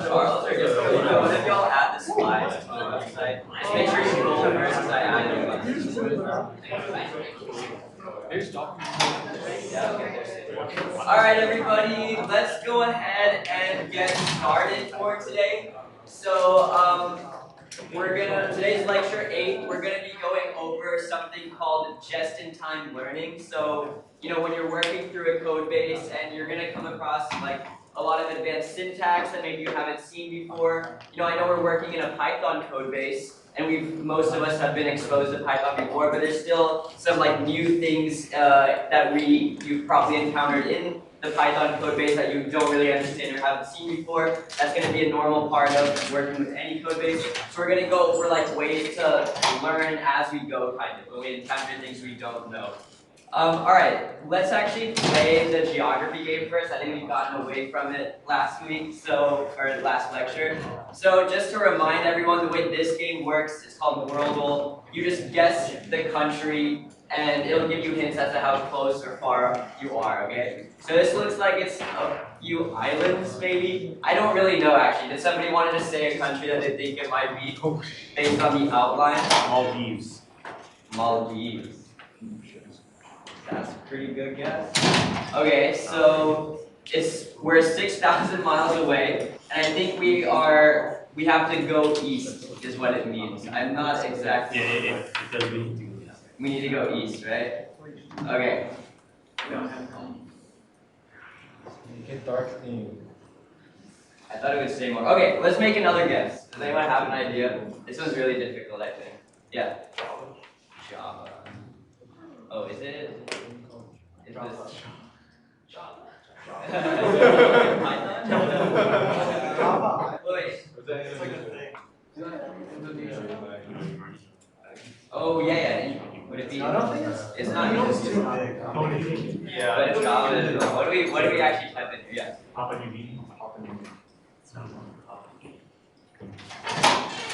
Charles, or just what if y'all add the slides to the website? Just make sure you go over it since I added Alright everybody, let's go ahead and get started for today. So today's lecture 8, we're gonna be going over something called just-in-time learning. So, when you're working through a code base and you're gonna come across like a lot of advanced syntax that maybe you haven't seen before. I know we're working in a Python code base, and most of us have been exposed to Python before, but there's still some like new things that you've probably encountered in the Python code base that you don't really understand or haven't seen before. That's going to be a normal part of working with any code base. So we're going to go over like ways to learn as we go, kind of, when we encounter things we don't know. Alright, let's actually play the geography game first. I think we've gotten away from it last week, or last lecture. So just to remind everyone, the way this game works is called Worldle. You just guess the country, and it'll give you hints as to how close or far you are, okay? So this looks like it's a few islands, maybe? I don't really know, actually. Did somebody want to just say a country that they think it might be based on the outline? Maldives. Maldives. That's a pretty good guess. Okay, so we're 6,000 miles away, and I think we have to go east, is what it means. I'm not exactly. Yeah, it does mean to. We need to go east, right? Okay. Get dark theme. I thought it would say more. Okay, let's make another guess. Does anyone have an idea? This one's really difficult, I think. Yeah. Java. Oh, is it? Is this Java? Python? Wait. Oh yeah. Would it be? I don't think it's not. It's too big. Yeah. But it's Java. What do we actually type in here? Yeah. Papua New Guinea.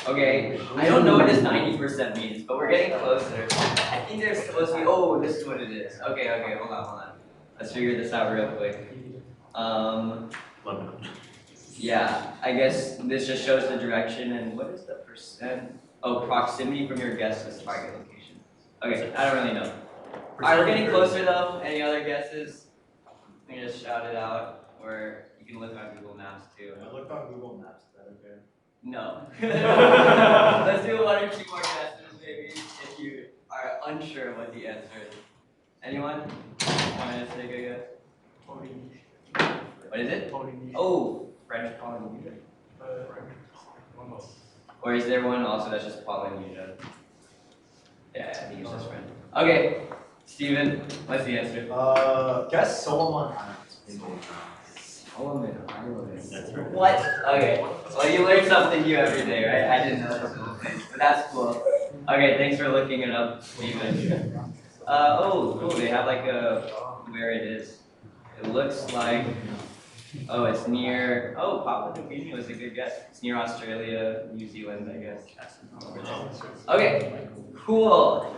Okay, I don't know what this 90% means, but we're getting closer. I think there's supposed to be, oh, this is what it is. Okay, hold on. Let's figure this out real quick. Yeah, I guess this just shows the direction, and what is the percent? Oh, proximity from your guess to target location. Okay, I don't really know. Alright, we're getting closer though. Any other guesses? You can just shout it out, or you can look on Google Maps too. I looked on Google Maps, is that okay? No. Let's do 1 or 2 more guesses, maybe, if you are unsure what the answer is. Anyone? Want to take a guess? What is it? Oh, French Polynesia. Or is there one also that's just Polynesia? Yeah, I think it's just French. Okay, Steven, what's the answer? Guess Solomon Islands. Solomon Islands. What? Okay. Well, you learn something new every day, right? I didn't know this was a thing, but that's cool. Okay, thanks for looking it up, Steven. Oh, cool. They have like where it is. It looks like. Oh, it's near. Oh, Papua New Guinea was a good guess. It's near Australia, New Zealand, I guess. Okay, cool.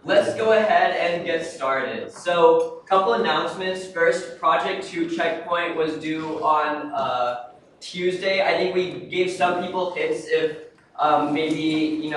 Let's go ahead and get started. So, couple announcements. First, Project 2 checkpoint was due on Tuesday. I think we gave some people hints if maybe,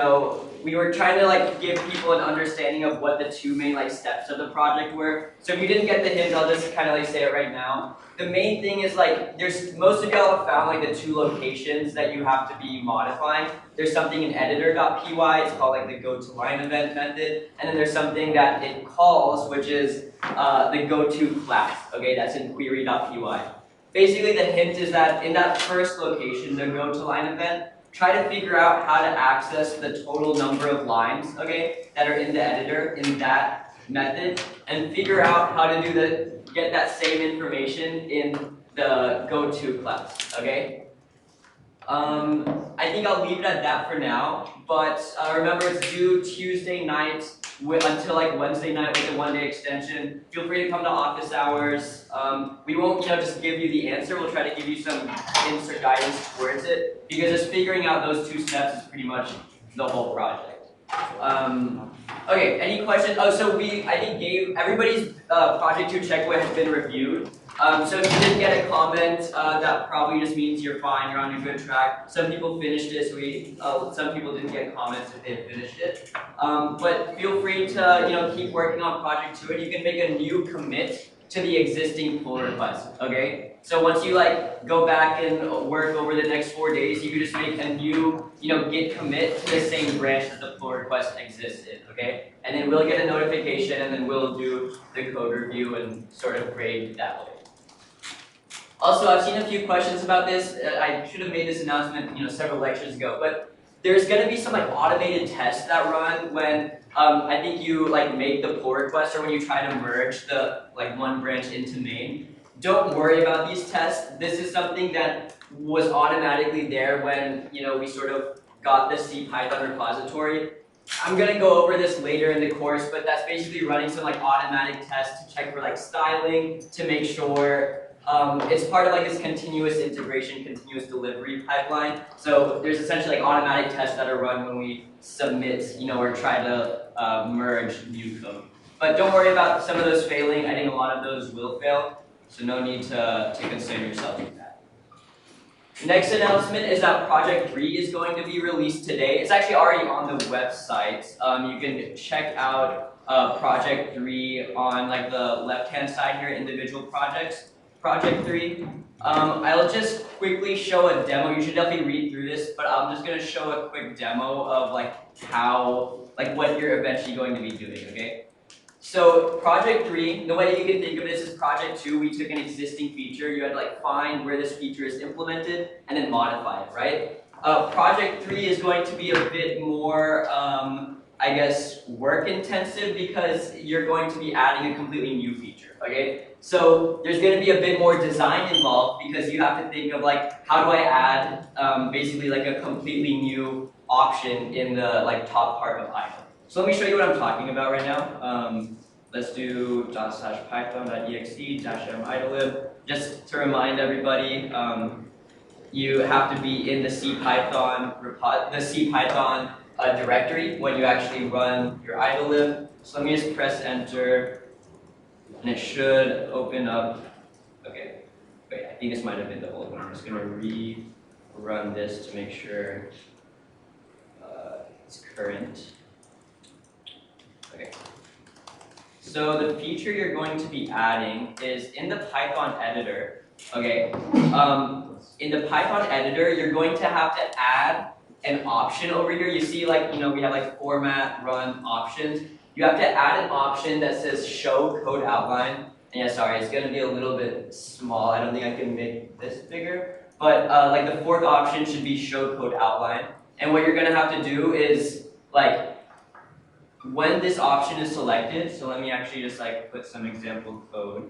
we were trying to like give people an understanding of what the two main like steps of the project were. So if you didn't get the hint, I'll just kind of like say it right now. The main thing is like, most of y'all have found like the two locations that you have to be modifying. There's something in editor.py, it's called like the go to line event method, and then there's something that it calls, which is the go to class, okay, that's in query.py. Basically the hint is that in that first location, the go to line event, try to figure out how to access the total number of lines, okay, that are in the editor in that method, and figure out how to get that same information in the go-to class, okay? I think I'll leave it at that for now, but remember it's due Tuesday night until like Wednesday night with a 1-day extension. Feel free to come to office hours. We won't just give you the answer, we'll try to give you some hints or guidance towards it, because just figuring out those two steps is pretty much the whole project. Okay, any questions? Oh, so I think everybody's project 2 checkpoint has been reviewed. So if you didn't get a comment, that probably just means you're fine, you're on a good track. Some people finished it, so some people didn't get comments if they finished it. But feel free to keep working on project 2, and you can make a new commit to the existing pull request, okay? So once you go back and work over the next 4 days, you can just make a new, git commit to the same branch that the pull request exists in, okay? And then we'll get a notification, and then we'll do the code review and sort of grade that way. Also, I've seen a few questions about this. I should have made this announcement, several lectures ago, but there's going to be some automated tests that run when I think you make the pull request or when you try to merge the one branch into main. Don't worry about these tests. This is something that was automatically there when we sort of got the CPython repository. I'm going to go over this later in the course, but that's basically running some automatic tests to check for styling, to make sure it's part of this continuous integration, continuous delivery pipeline. So there's essentially automatic tests that are run when we submit, or try to merge new code. But don't worry about some of those failing. I think a lot of those will fail, so no need to concern yourself with that. Next announcement is that Project 3 is going to be released today. It's actually already on the website. You can check out Project 3 on the left-hand side here, individual projects. Project 3. I'll just quickly show a demo. You should definitely read through this, but I'm just going to show a quick demo of what you're eventually going to be doing, okay? So Project 3, the way that you can think of this is Project 2, we took an existing feature, you had to find where this feature is implemented and then modify it, right? Project 3 is going to be a bit more, I guess, work intensive because you're going to be adding a completely new feature, okay? So there's going to be a bit more design involved because you have to think of how do I add basically a completely new option in the top part of idle. So let me show you what I'm talking about right now. Let's do ./python.exe-m idlib. Just to remind everybody, you have to be in the CPython directory when you actually run your idlib. So let me just press enter. And it should open up, okay, wait, I think this might have been the old one. I'm just going to rerun this to make sure it's current. Okay, so the feature you're going to be adding is in the Python editor, okay, in the Python editor, you're going to have to add an option over here. You see we have format, run, options. You have to add an option that says show code outline. And yeah, sorry, it's going to be a little bit small. I don't think I can make this bigger. But the fourth option should be show code outline. And what you're going to have to do is when this option is selected, so let me actually just put some example code.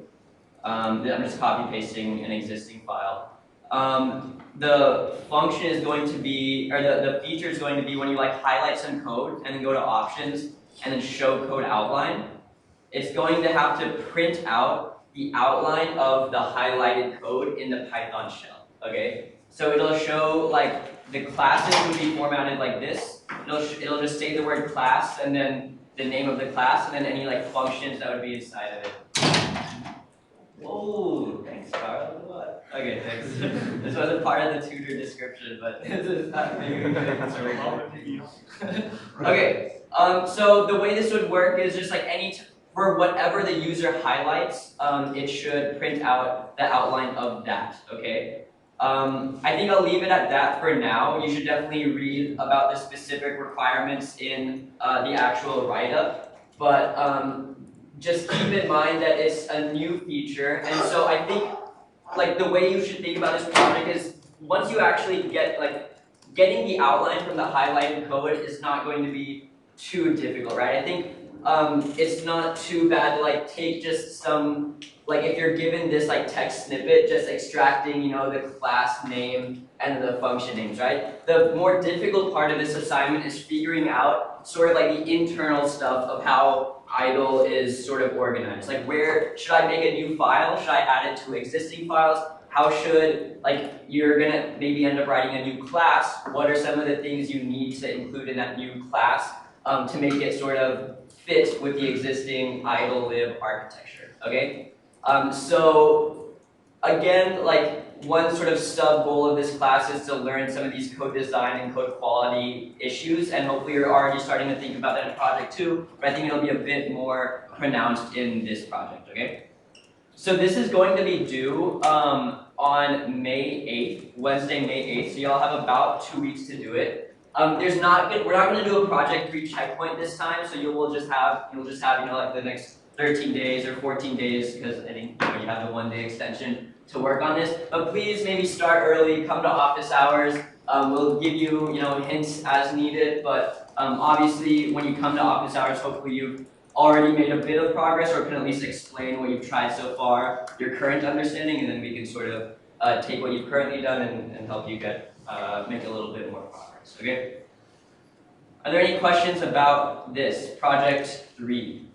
I'm just copy pasting an existing file. The function is going to be, or the feature is going to be when you highlight some code and then go to options, and then show code outline, it's going to have to print out the outline of the highlighted code in the Python shell, okay? So it'll show, the classes would be formatted like this. It'll just say the word class, and then the name of the class, and then any, functions that would be inside of it. Whoa, thanks, Carl. Okay, thanks. This wasn't part of the tutor description, but this is maybe we could sort of. Okay, so the way this would work is just like for whatever the user highlights, it should print out the outline of that, okay? I think I'll leave it at that for now. You should definitely read about the specific requirements in the actual write-up, but just keep in mind that it's a new feature, and so I think like the way you should think about this project is once you actually getting the outline from the highlighted code is not going to be too difficult, right? I think it's not too bad to like take just some, like if you're given this like text snippet, just extracting, you know, the class name and the function names, right? The more difficult part of this assignment is figuring out sort of like the internal stuff of how idle is sort of organized. Like where should I make a new file? Should I add it to existing files? How should, like you're gonna maybe end up writing a new class. What are some of the things you need to include in that new class to make it sort of fit with the existing idle lib architecture, okay? So again, like one sort of sub goal of this class is to learn some of these code design and code quality issues, and hopefully you're already starting to think about that in project 2, but I think it'll be a bit more pronounced in this project, okay? So this is going to be due on May 8th, Wednesday, May 8th, so y'all have about 2 weeks to do it. We're not going to do a project 3 checkpoint this time, so you'll just have you know like the next 13 days or 14 days because I think you have the 1-day extension to work on this. But please maybe start early, come to office hours. We'll give you hints as needed, but obviously when you come to office hours, hopefully you've already made a bit of progress or can at least explain what you've tried so far, your current understanding, and then we can sort of take what you've currently done and help you get make a little bit more progress, okay? Are there any questions about this, project 3?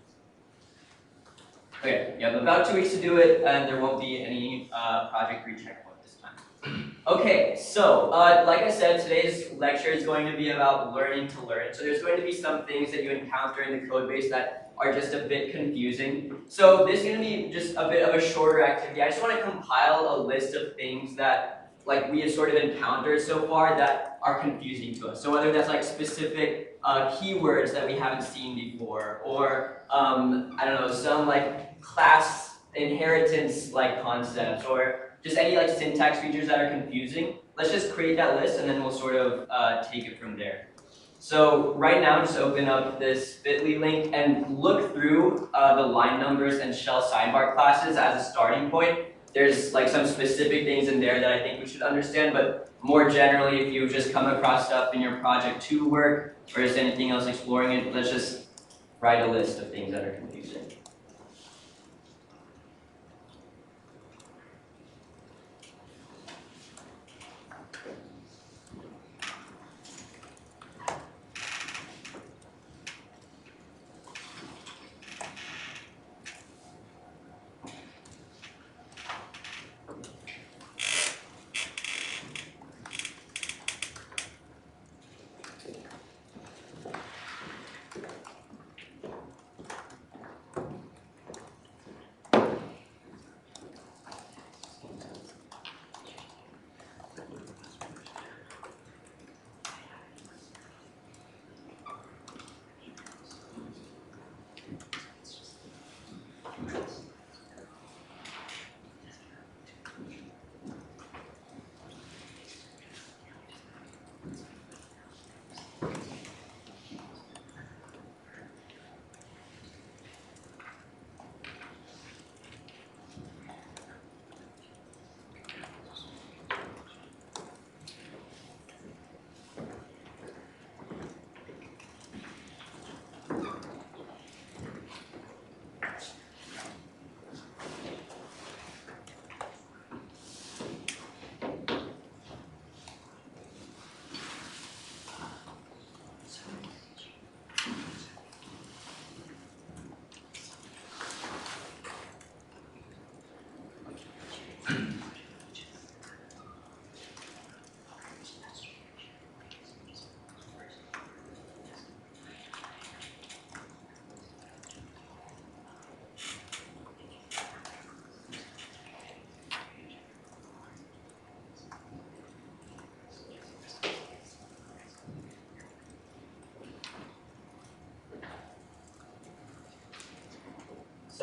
Okay, you have about 2 weeks to do it, and there won't be any project 3 checkpoint this time. Okay, so like I said, today's lecture is going to be about learning to learn. So there's going to be some things that you encounter in the code base that are just a bit confusing. So this is going to be just a bit of a shorter activity. I just want to compile a list of things that like we have sort of encountered so far that are confusing to us. So whether that's like specific keywords that we haven't seen before, or I don't know, some like class inheritance like concepts, or just any like syntax features that are confusing. Let's just create that list and then we'll sort of take it from there. So right now, just open up this bit.ly link and look through the line numbers and shell sidebar classes as a starting point. There's like some specific things in there that I think we should understand, but more generally, if you've just come across stuff in your project 2 work or just anything else exploring it, let's just write a list of things that are confusing.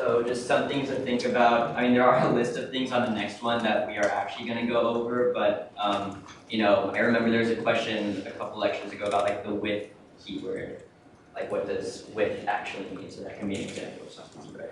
So just some things to think about. I mean, there are a list of things on the next one that we are actually going to go over, but you know, I remember there was a question a couple lectures ago about like the with keyword. Like what does with actually mean? So that can be an example of something, right?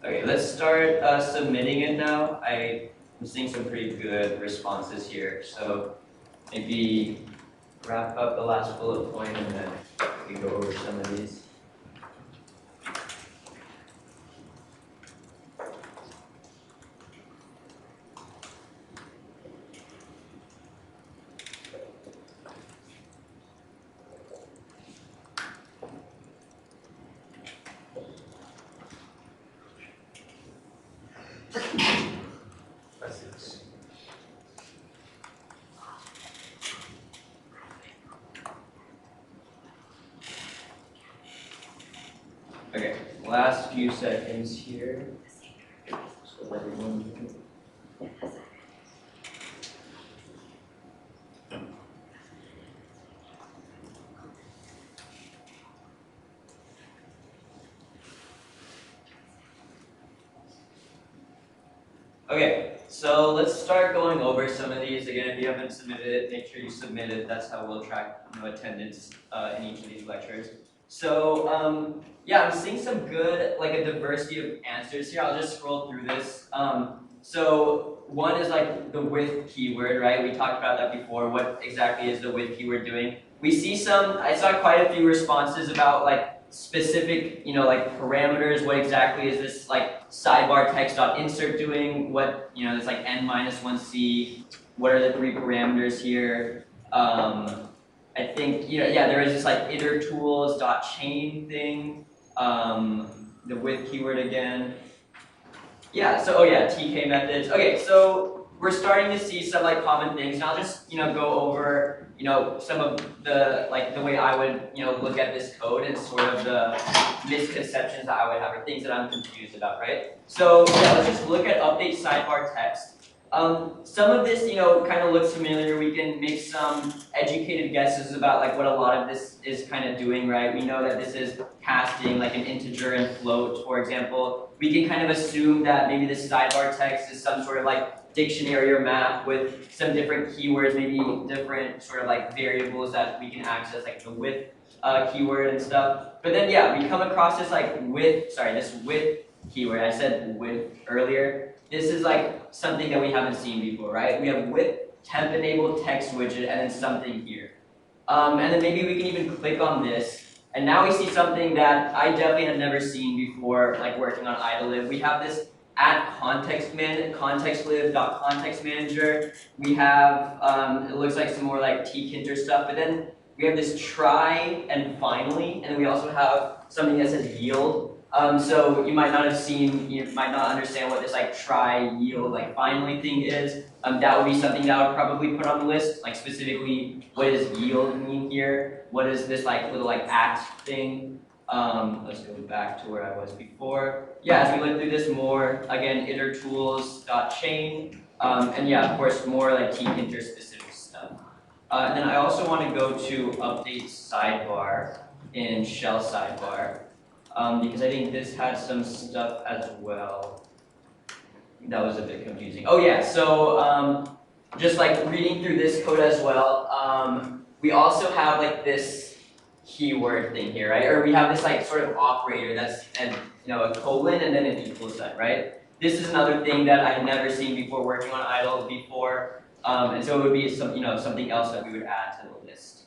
Okay, let's start submitting it now. I'm seeing some pretty good responses here. So maybe wrap up the last bullet point and then we go over some of these. Okay, last few seconds here. So everyone Okay, so let's start going over some of these. Again, if you haven't submitted it, make sure you submit it. That's how we'll track attendance in each of these lectures. So yeah, I'm seeing some good, like a diversity of answers here. I'll just scroll through this. So one is like the with keyword, right? We talked about that before. What exactly is the with keyword doing? We see I saw quite a few responses about like specific, like parameters. What exactly is this like sidebar text.insert doing? What, it's like n-1c. What are the three parameters here? I think, yeah, there is this like iter tools.chain thing. The with keyword again. Yeah, so, oh yeah, TK methods. Okay, so we're starting to see some like common things, and I'll just, go over, some of the, like the way I would, look at this code and sort of the misconceptions that I would have or things that I'm confused about, right? So yeah, let's just look at update sidebar text. Some of this, kind of looks familiar. We can make some educated guesses about like what a lot of this is kind of doing, right? We know that this is casting like an integer and float, for example. We can kind of assume that maybe this sidebar text is some sort of like dictionary or map with some different keywords, maybe different sort of like variables that we can access, like the with keyword and stuff. But then yeah, we come across this like this with keyword. I said with earlier. This is like something that we haven't seen before, right? We have with temp enabled text widget and then something here. And then maybe we can even click on this. And now we see something that I definitely had never seen before, like working on idlib. We have this @contextlib.context manager. We have, it looks like some more like tkinter stuff, but then we have this try and finally, and then we also have something that says yield. So you might not understand what this like try, yield, like finally thing is. That would be something that I would probably put on the list, like specifically what does yield mean here? What is this like little like thing? Let's go back to where I was before. Yeah, as we look through this more, again, iter tools.chain, and yeah, of course, more like tkinter specific stuff. And then I also want to go to update sidebar in shell sidebar. Because I think this has some stuff as well. that was a bit confusing. Oh yeah, so just like reading through this code as well, we also have like this keyword thing here, right? Or we have this like sort of operator that's a colon and then an equal sign, right? This is another thing that I had never seen before working on idle before, and so it would be something else that we would add to the list.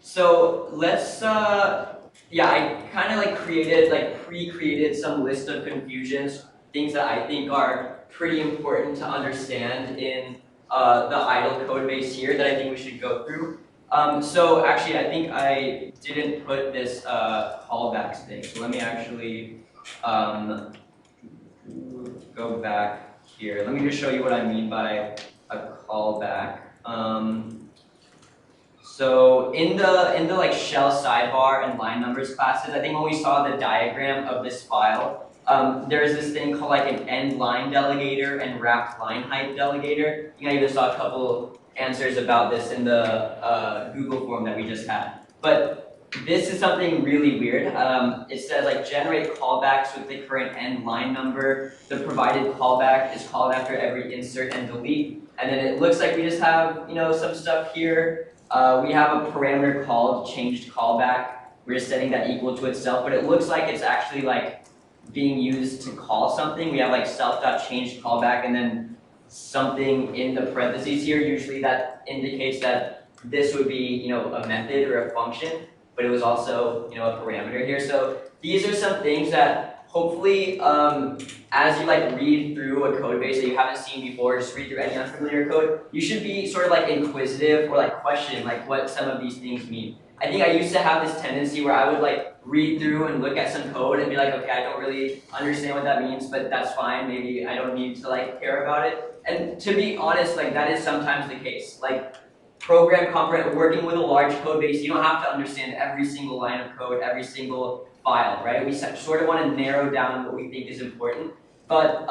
So let's yeah, I kind of like pre-created some list of confusions, things that I think are pretty important to understand in the idle code base here that I think we should go through. So actually, I think I didn't put this callbacks thing. So let me actually go back here. Let me just show you what I mean by a callback. So in the like shell sidebar and line numbers classes, I think when we saw the diagram of this file, there's this thing called like an end line delegator and wrapped line height delegator. You know, I even saw a couple answers about this in the Google form that we just had. But this is something really weird. It says like generate callbacks with the current end line number. The provided callback is called after every insert and delete. And then it looks like we just have some stuff here. We have a parameter called changed callback. We're setting that equal to itself, but it looks like it's actually like being used to call something. We have like self.changed callback and then something in the parentheses here. Usually that indicates that this would be a method or a function, but it was also a parameter here. So these are some things that hopefully as you like read through a code base that you haven't seen before, just read through any unfamiliar code, you should be sort of like inquisitive or like question like what some of these things mean. I think I used to have this tendency where I would like read through and look at some code and be like, okay, I don't really understand what that means, but that's fine. Maybe I don't need to like care about it. And to be honest, like that is sometimes the case. Like working with a large code base, you don't have to understand every single line of code, every single file, right? We sort of want to narrow down what we think is important. But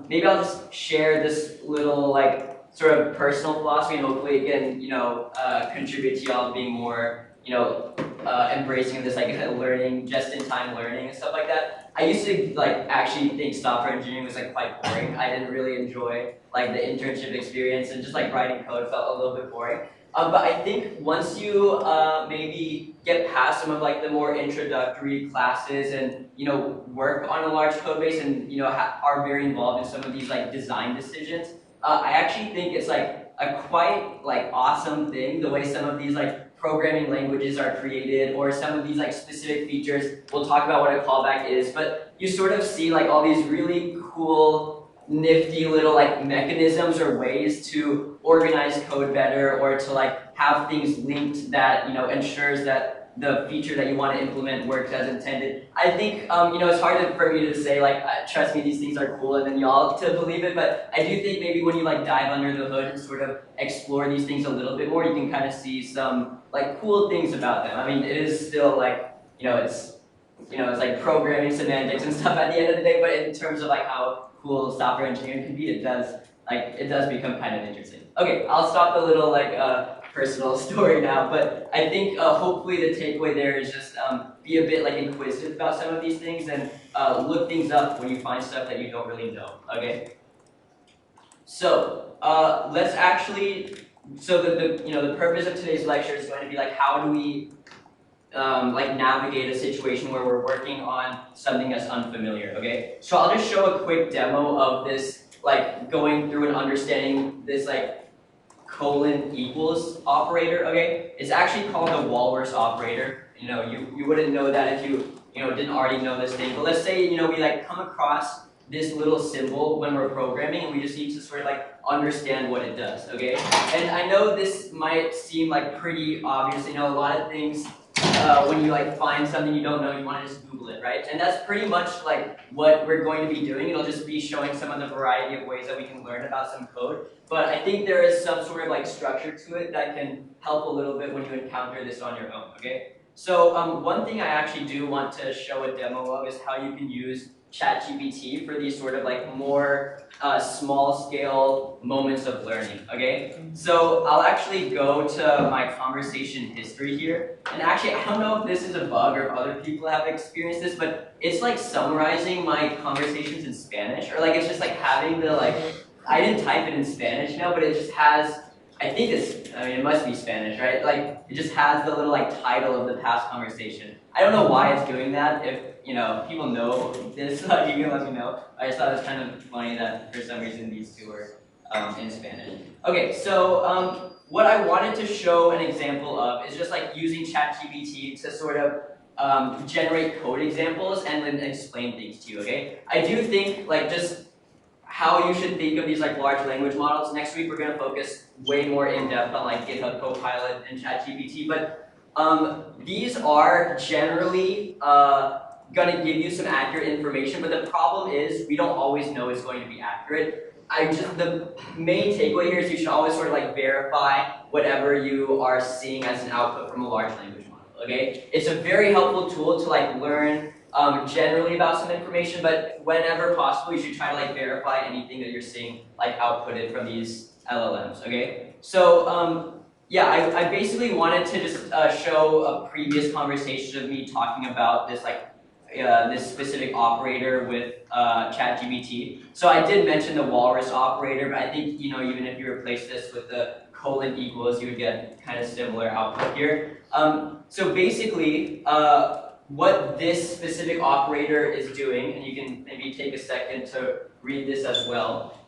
maybe I'll just share this little like sort of personal philosophy, and hopefully it can contribute to y'all being more embracing of this like learning, just-in-time learning and stuff like that. I used to like actually think software engineering was like quite boring. I didn't really enjoy like the internship experience, and just like writing code felt a little bit boring. But I think once you maybe get past some of like the more introductory classes and work on a large code base and are very involved in some of these like design decisions, I actually think it's like a quite like awesome thing the way some of these like programming languages are created, or some of these like specific features. We'll talk about what a callback is, but you sort of see like all these really cool, nifty little like mechanisms or ways to organize code better, or to like have things linked that ensures that the feature that you want to implement works as intended. I think it's hard for me to say like trust me, these things are cool, and then y'all to believe it, but I do think maybe when you like dive under the hood and sort of explore these things a little bit more, you can kind of see some like cool things about them. I mean, it is still like it's like programming semantics and stuff at the end of the day, but in terms of like how cool software engineering can be, it does become kind of interesting. Okay, I'll stop the little like personal story now, but I think hopefully the takeaway there is just be a bit like inquisitive about some of these things, and look things up when you find stuff that you don't really know. Okay. So let's actually. So the purpose of today's lecture is going to be like how do we like navigate a situation where we're working on something that's unfamiliar. Okay. So I'll just show a quick demo of this, like going through and understanding this like colon equals operator. Okay, it's actually called the walrus operator. You wouldn't know that if you didn't already know this thing. But let's say we like come across this little symbol when we're programming, and we just need to sort of like understand what it does. Okay, and I know this might seem like pretty obvious. A lot of things when you like find something you don't know, you want to just Google it, right? And that's pretty much like what we're going to be doing. It'll just be showing some of the variety of ways that we can learn about some code. But I think there is some sort of like structure to it that can help a little bit when you encounter this on your own, okay? So one thing I actually do want to show a demo of is how you can use ChatGPT for these sort of like more small scale moments of learning, okay? So I'll actually go to my conversation history here. And actually, I don't know if this is a bug or if other people have experienced this, but it's like summarizing my conversations in Spanish, or like it's just like having the like, I didn't type it in Spanish, you know, but it just has, I think it must be Spanish, right? Like, it just has the little like title of the past conversation. I don't know why it's doing that. If, you know, people know this, you can let me know. I just thought it was kind of funny that for some reason these two were in Spanish. Okay, so what I wanted to show an example of is just like using ChatGPT to sort of generate code examples and then explain things to you, okay? I do think like just how you should think of these like large language models. Next week we're going to focus way more in depth on like GitHub Copilot and ChatGPT, but these are generally going to give you some accurate information, but the problem is we don't always know it's going to be accurate. The main takeaway here is you should always sort of like verify whatever you are seeing as an output from a large language model, okay? It's a very helpful tool to like learn generally about some information, but whenever possible, you should try to like verify anything that you're seeing like outputted from these LLMs, okay? So yeah, I basically wanted to just show a previous conversation of me talking about this like this specific operator with ChatGPT. So I did mention the walrus operator, but I think, you know, even if you replace this with the colon equals, you would get kind of similar output here. So basically, what this specific operator is doing, and you can maybe take a second to read this as well,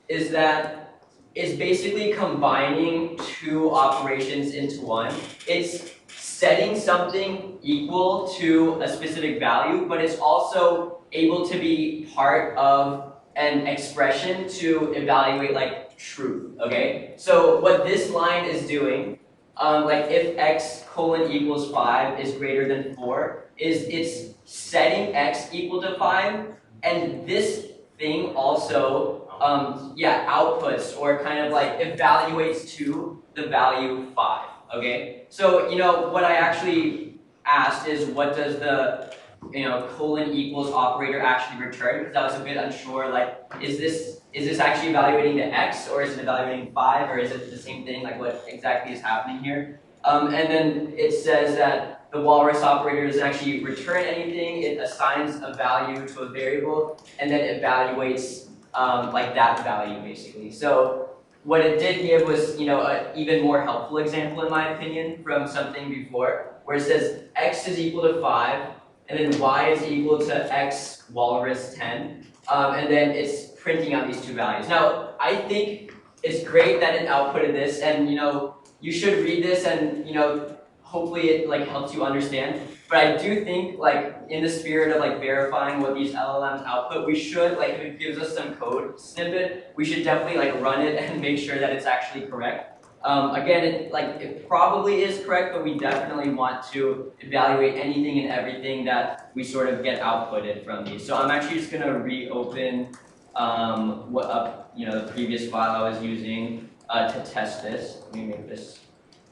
is that it's basically combining two operations into one. It's setting something equal to a specific value, but it's also able to be part of an expression to evaluate like truth, okay? So what this line is doing, like if x colon equals 5 is greater than 4, is it's setting x equal to 5, and this thing also outputs or kind of like evaluates to the value 5, okay? So, you know, what I actually asked is what does the, you know, colon equals operator actually return? Because I was a bit unsure, like, is this actually evaluating the x, or is it evaluating 5, or is it the same thing? Like, what exactly is happening here? And then it says that the walrus operator doesn't actually return anything. It assigns a value to a variable, and then evaluates like that value, basically. So what it did give was, you know, an even more helpful example, in my opinion, from something before, where it says x is equal to 5, and then y is equal to x walrus 10, and then it's printing out these two values. Now, I think it's great that it outputted this, and, you know, you should read this, and, you know, hopefully it like helps you understand. But I do think, like, in the spirit of like verifying what these LLMs output, we should, like, if it gives us some code snippet, we should definitely like run it and make sure that it's actually correct. Again, it probably is correct, but we definitely want to evaluate anything and everything that we sort of get outputted from these. So I'm actually just gonna reopen the previous file I was using to test this. Let me make this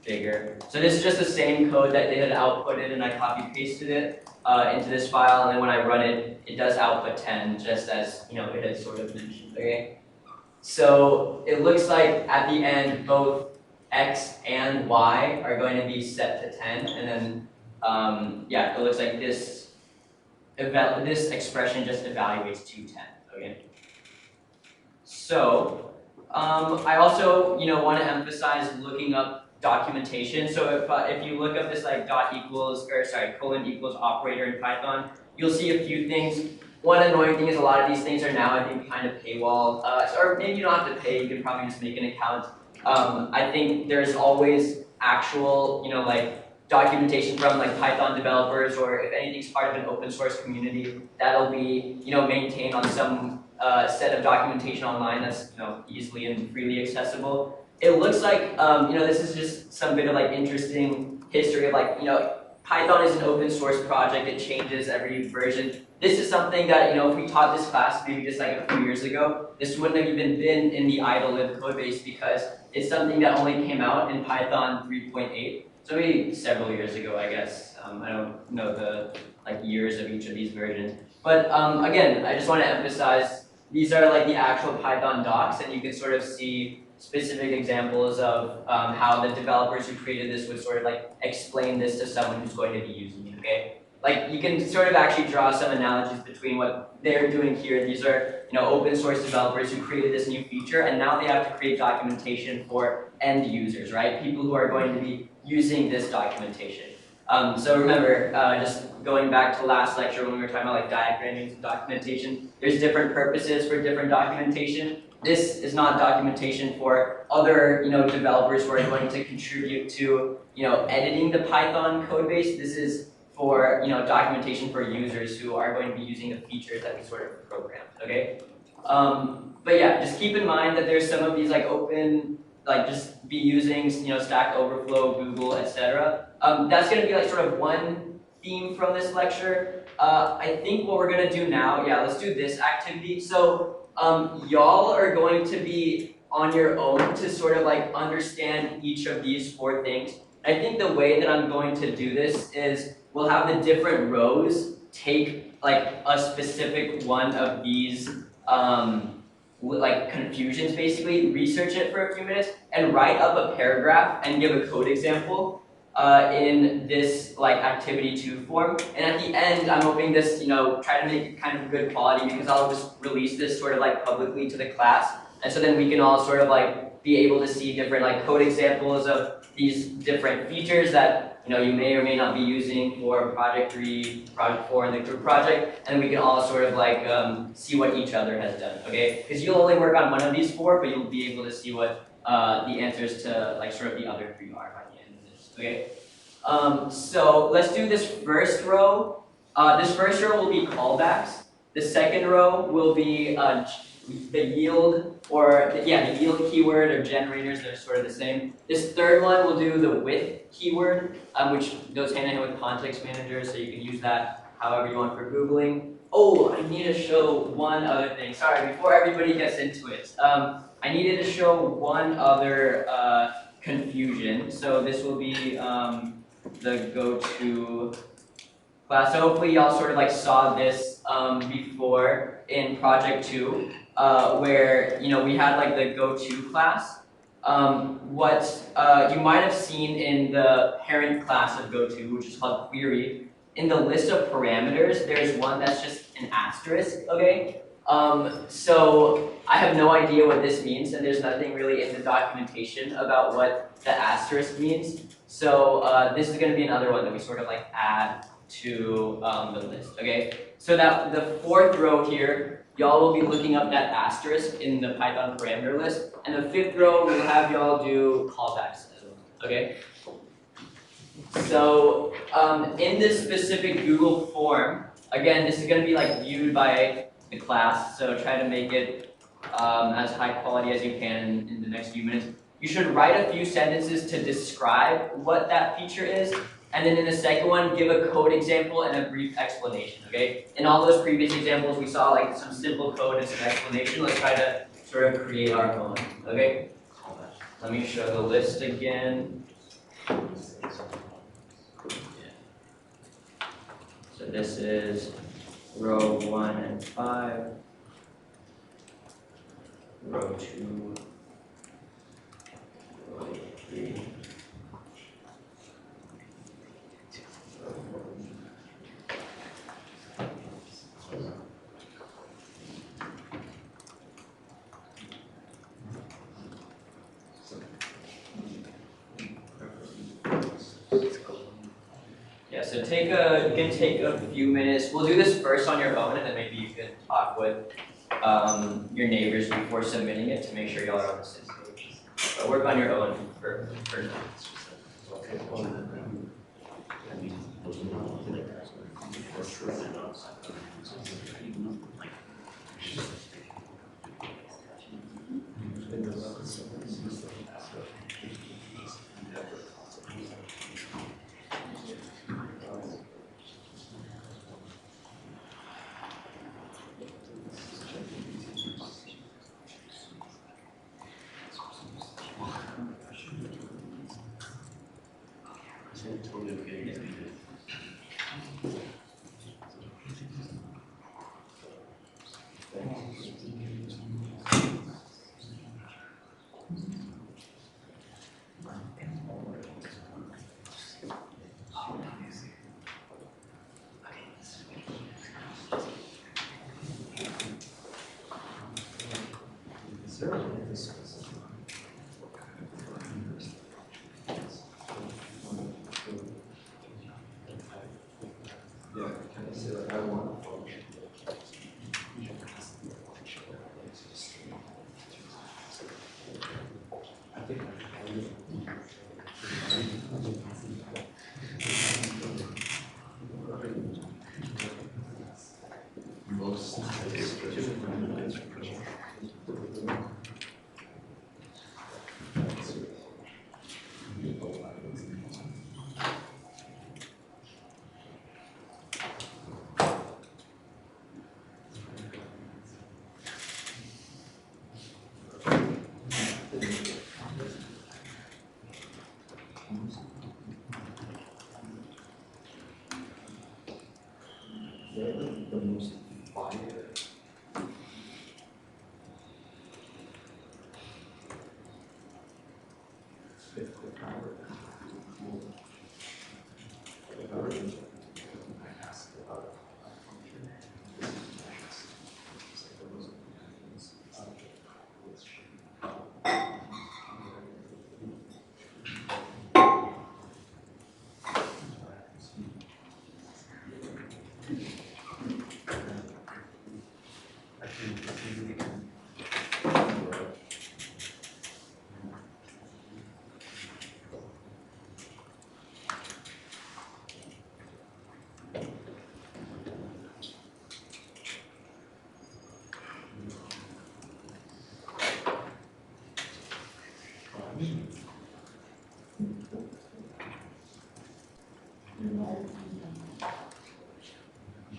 bigger. So this is just the same code that they had outputted, and I copy pasted it into this file, and then when I run it, it does output 10, just as, you know, it had sort of mentioned. Okay. So it looks like at the end both x and y are going to be set to 10, and then it looks like this expression just evaluates to 10. Okay. So I also, you know, want to emphasize looking up documentation. So if you look up this like colon equals operator in Python, you'll see a few things. One annoying thing is a lot of these things are now, I think, kind of paywall. Or maybe you don't have to pay, you can probably just make an account. I think there's always actual, you know, like documentation from like Python developers, or if anything's part of an open source community, that'll be, you know, maintained on some set of documentation online that's, you know, easily and freely accessible. It looks like, you know, this is just some bit of like interesting history of like, you know, Python is an open source project. It changes every version. This is something that, you know, if we taught this class maybe just like a few years ago, this wouldn't have even been in the idle-lib codebase, because it's something that only came out in Python 3.8. So maybe several years ago, I guess. I don't know the like years of each of these versions. But again, I just want to emphasize these are like the actual Python docs, and you can sort of see specific examples of how the developers who created this would sort of like explain this to someone who's going to be using it, okay? Like you can sort of actually draw some analogies between what they're doing here. These are open source developers who created this new feature, and now they have to create documentation for end users, right? People who are going to be using this documentation. So remember, just going back to last lecture when we were talking about like diagramming and documentation, there's different purposes for different documentation. This is not documentation for other developers who are going to contribute to editing the Python code base. This is for documentation for users who are going to be using the features that we sort of programmed. Okay, but yeah, just keep in mind that there's some of these like open, like just be using Stack Overflow, Google, etc. That's going to be like sort of one theme from this lecture. I think what we're going to do now, yeah, let's do this activity. So y'all are going to be on your own to sort of like understand each of these 4 things. I think the way that I'm going to do this is we'll have the different rows take like a specific one of these like confusions, basically, research it for a few minutes, and write up a paragraph and give a code example in this like activity 2 form. And at the end, I'm hoping this, try to make it kind of good quality, because I'll just release this sort of like publicly to the class. And so then we can all sort of like be able to see different like code examples of these different features that you may or may not be using for project 3, project 4, and the group project, and we can all sort of like see what each other has done, okay? Because you'll only work on one of these 4, but you'll be able to see what the answers to like sort of the other 3 are by the end of this, okay? So let's do this first row. This first row will be callbacks. The second row will be the yield, or the yield keyword or generators that are sort of the same. This third one will do the with keyword, which goes hand in hand with context manager, so you can use that however you want for Googling. Oh, I need to show one other thing. Sorry, before everybody gets into it. I needed to show one other confusion. So this will be the go-to class. So hopefully y'all sort of like saw this before in project 2. Where we had like the go-to class. What you might have seen in the parent class of go-to, which is called query, in the list of parameters, there's one that's just an asterisk, okay? So I have no idea what this means, and there's nothing really in the documentation about what the asterisk means. So this is going to be another one that we sort of like add to the list, okay? So that the 4th row here, y'all will be looking up that asterisk in the Python parameter list, and the 5th row will have y'all do callbacks as well, okay? So in this specific Google form, again, this is going to be like viewed by the class, so try to make it as high quality as you can in the next few minutes. You should write a few sentences to describe what that feature is, and then in the second one, give a code example and a brief explanation, okay? In all those previous examples, we saw like some simple code and some explanation. Let's try to sort of create our own, okay? Let me show the list again. So this is row 1 and 5, row 2, row 3. Yeah, so you can take a few minutes. We'll do this first on your own, and then maybe you can talk with your neighbors before submitting it to make sure y'all are on the same page. But work on your own for now. Yeah, can I say like I want a function? I think most the most fire. If the power if I were in I ask about a function, this is nice. It's like the most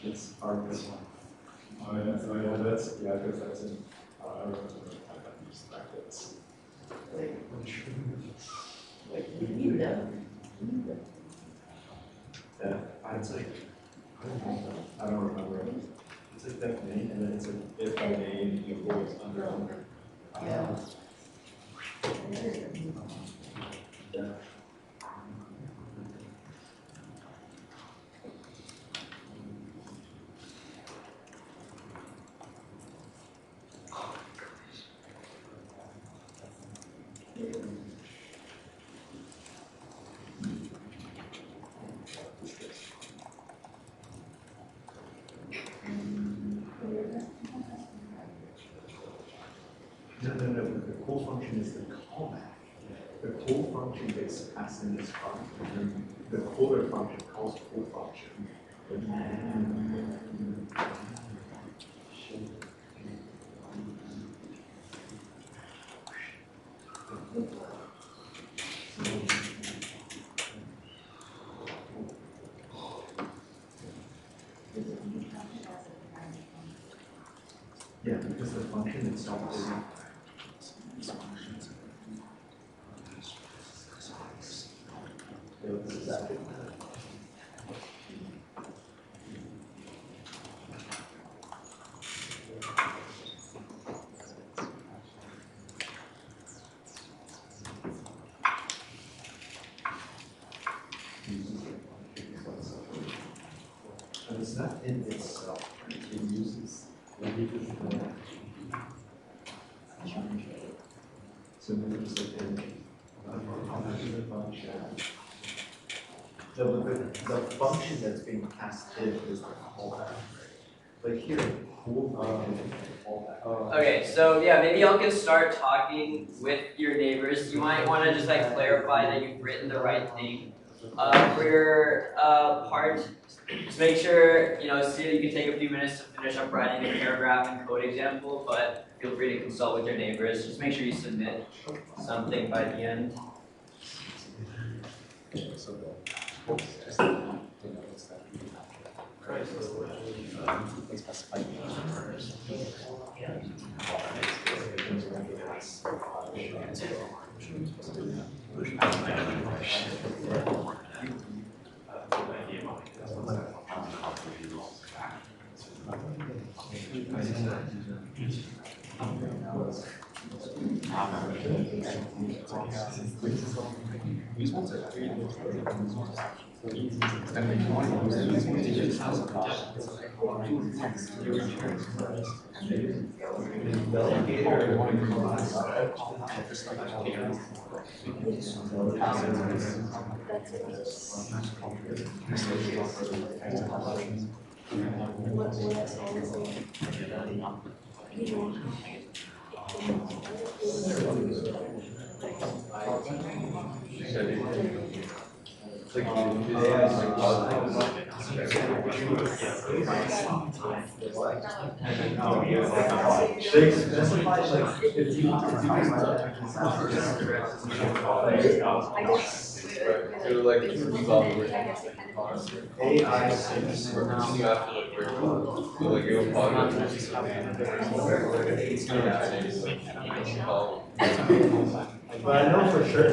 It's hard this one. Oh yeah, that's because that's in. I remember I got these brackets. Like, you need them. Yeah, it's like I don't remember. It's like that name, and then it's like if by name equals under. Yeah. Yeah. No, the call function is the callback. The call function gets passed in this function. The caller function calls call function. Yeah, because the function itself is. This is actually. And it's not in itself, right? It uses. So maybe just like in the function. No, but the function that's being passed in is the callback. Like here, call function is the callback. Okay, so yeah, maybe y'all can start talking with your neighbors. You might want to just like clarify that you've written the right thing. For your part, just make sure, see that you can take a few minutes to finish up writing a paragraph and code example, but feel free to consult with your neighbors. Just make sure you submit something by the end. They specify like if you They're like AI you have to like where you like you'll probably but I know for sure.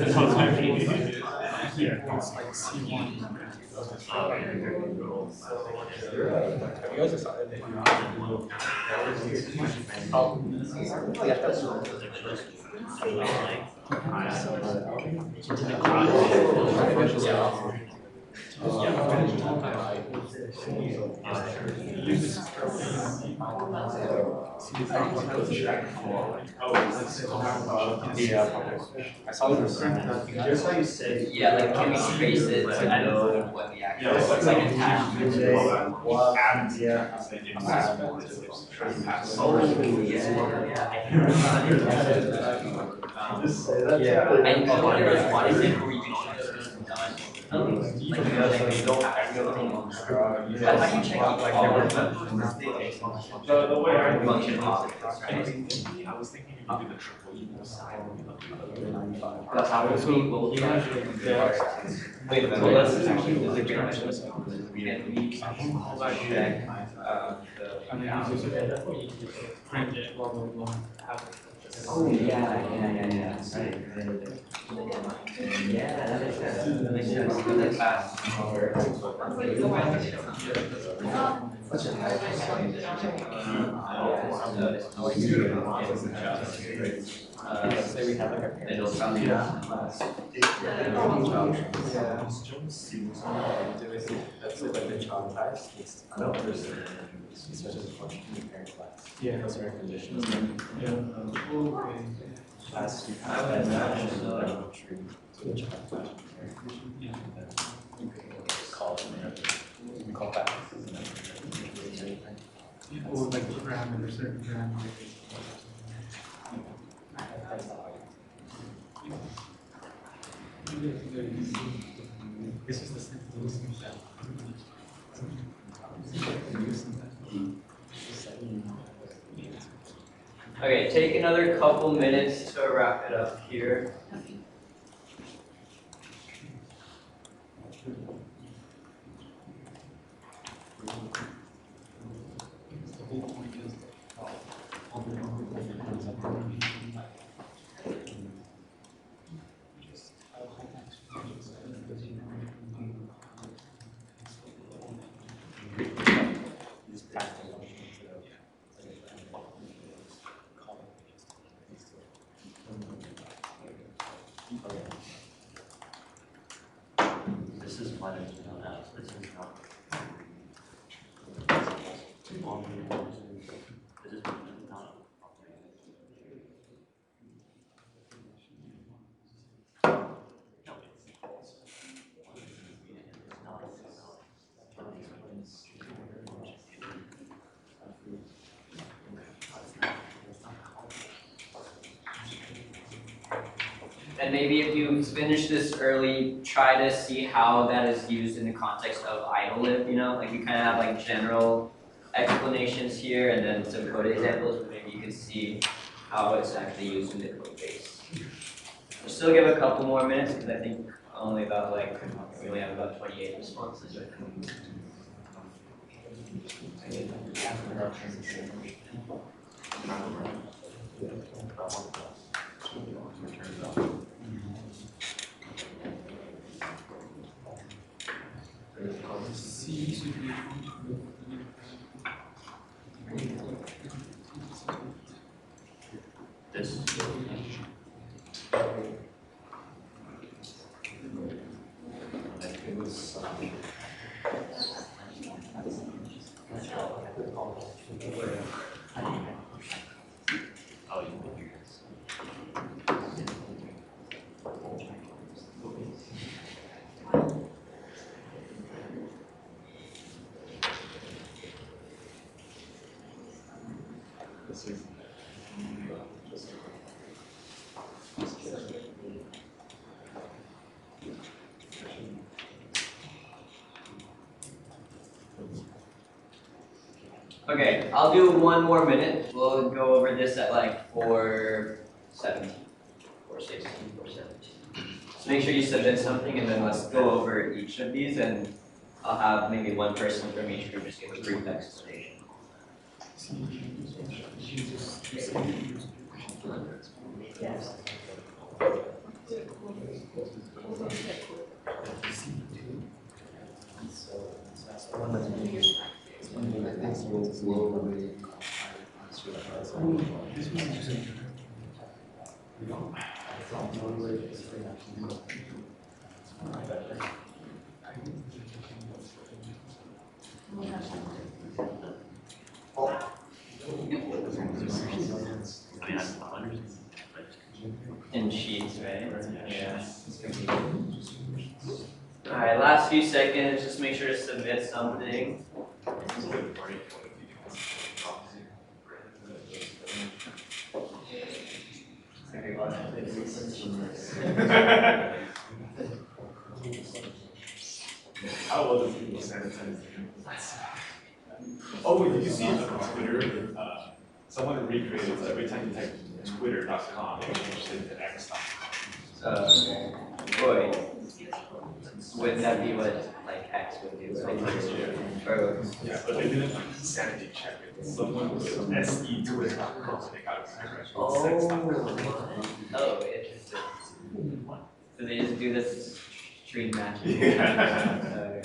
Here's how you say. Yeah, like can we trace it to know what the actual like attachment is? Yeah. And you wonder what is it where you can check this is done? Like you know, like they don't actually. But how do you check each The way I function objects, right? I was thinking you could do the triple equal sign. That's how it will be. Wait, well, let's is a great question. And we check Oh, yeah. Right. Yeah, that makes sense. That makes sense. That's fast. Say we have like a middle foundation. Yeah, that's our conditions. Call back. Or like parameters, certain parameters. This is the same. Okay, take another couple minutes to wrap it up here. The whole point is This is what it's known as. This is not. This is not. And maybe if you finish this early, try to see how that is used in the context of idle-live, you know? Like we kind of have like general explanations here and then some code examples, but maybe you can see how it's actually used in the code base. We'll still give a couple more minutes because I think only about like, we only have about 28 responses right now. C should be. This. It was Oh, you can hear this. This is. Okay, I'll do one more minute. We'll go over this at like 4:17, 4:16, 4:17. So make sure you submit something and then let's go over each of these and I'll have maybe one person from each group just give a brief explanation. Yes. I mean, that's hundreds. In sheets, right? Yeah. Alright, last few seconds, just make sure to submit something. How well does people sanitize? Oh, did you see on Twitter? Someone recreated, so every time you type twitter.com, it changes it to x.com. Boy, wouldn't that be what like X would do, right? Or, Yeah, but they didn't like sanity check it. Someone was SE twitter.com, so they got it correct. Oh, interesting. So they just do this stream matching. Yeah.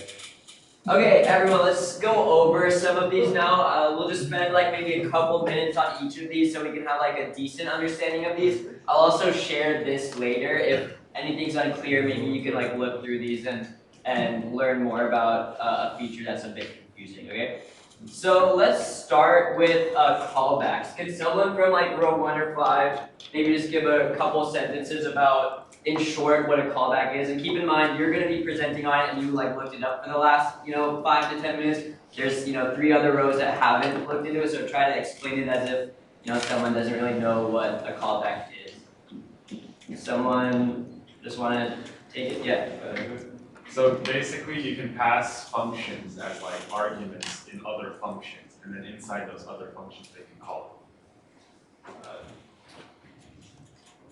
Okay, everyone, let's go over some of these now. We'll just spend like maybe a couple minutes on each of these so we can have like a decent understanding of these. I'll also share this later. If anything's unclear, maybe you can like look through these and learn more about a feature that's a bit confusing, okay? So let's start with callbacks. Can someone from like row 1 or 5 maybe just give a couple sentences about, in short, what a callback is? And keep in mind, you're going to be presenting on it and you like looked it up for the last 5 to 10 minutes. There's 3 other rows that haven't looked into it, so try to explain it as if someone doesn't really know what a callback is. Someone just want to take it? Yeah. So basically, you can pass functions as like arguments in other functions, and then inside those other functions, they can call them.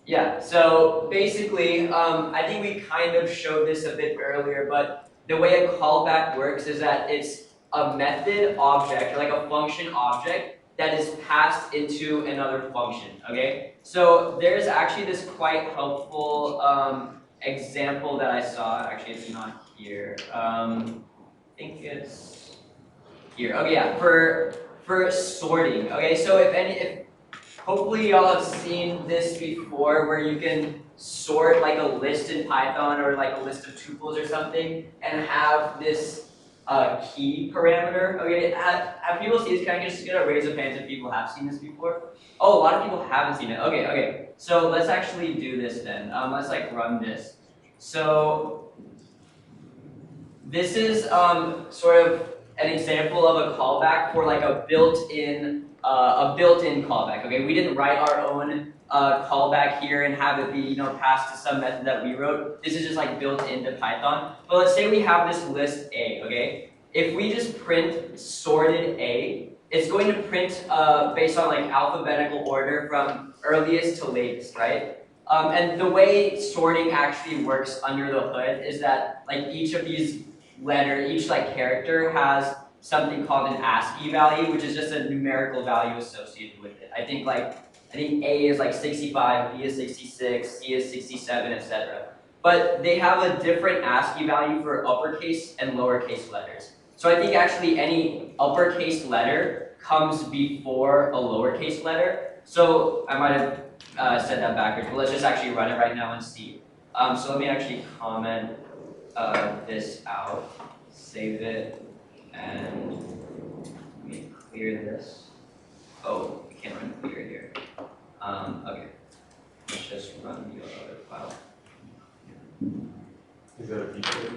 Yeah, so basically, I think we kind of showed this a bit earlier, but the way a callback works is that it's a method object, or like a function object, that is passed into another function, okay? So there's actually this quite helpful example that I saw. Actually, it's not here. I think it's here. Okay, yeah, for sorting. Okay, so if hopefully y'all have seen this before, where you can sort like a list in Python or like a list of tuples or something, and have this key parameter. Okay, have people seen this? Can I just get a raise of hands if people have seen this before? Oh, a lot of people haven't seen it. Okay. So let's actually do this then. Let's like run this. So this is sort of an example of a callback for like a built-in callback. Okay, we didn't write our own callback here and have it be passed to some method that we wrote. This is just like built into Python. But let's say we have this list A. Okay, if we just print sorted A, it's going to print based on like alphabetical order from earliest to latest, right? And the way sorting actually works under the hood is that like each of these each like character has something called an ASCII value, which is just a numerical value associated with it. I think A is like 65, B is 66, C is 67, etc. But they have a different ASCII value for uppercase and lowercase letters. So I think actually any uppercase letter comes before a lowercase letter. So I might have said that backwards, but let's just actually run it right now and see. So let me actually comment this out, save it, and let me clear this. Oh, we can't run clear here. Okay. Let's just run the other file. Is that a feature?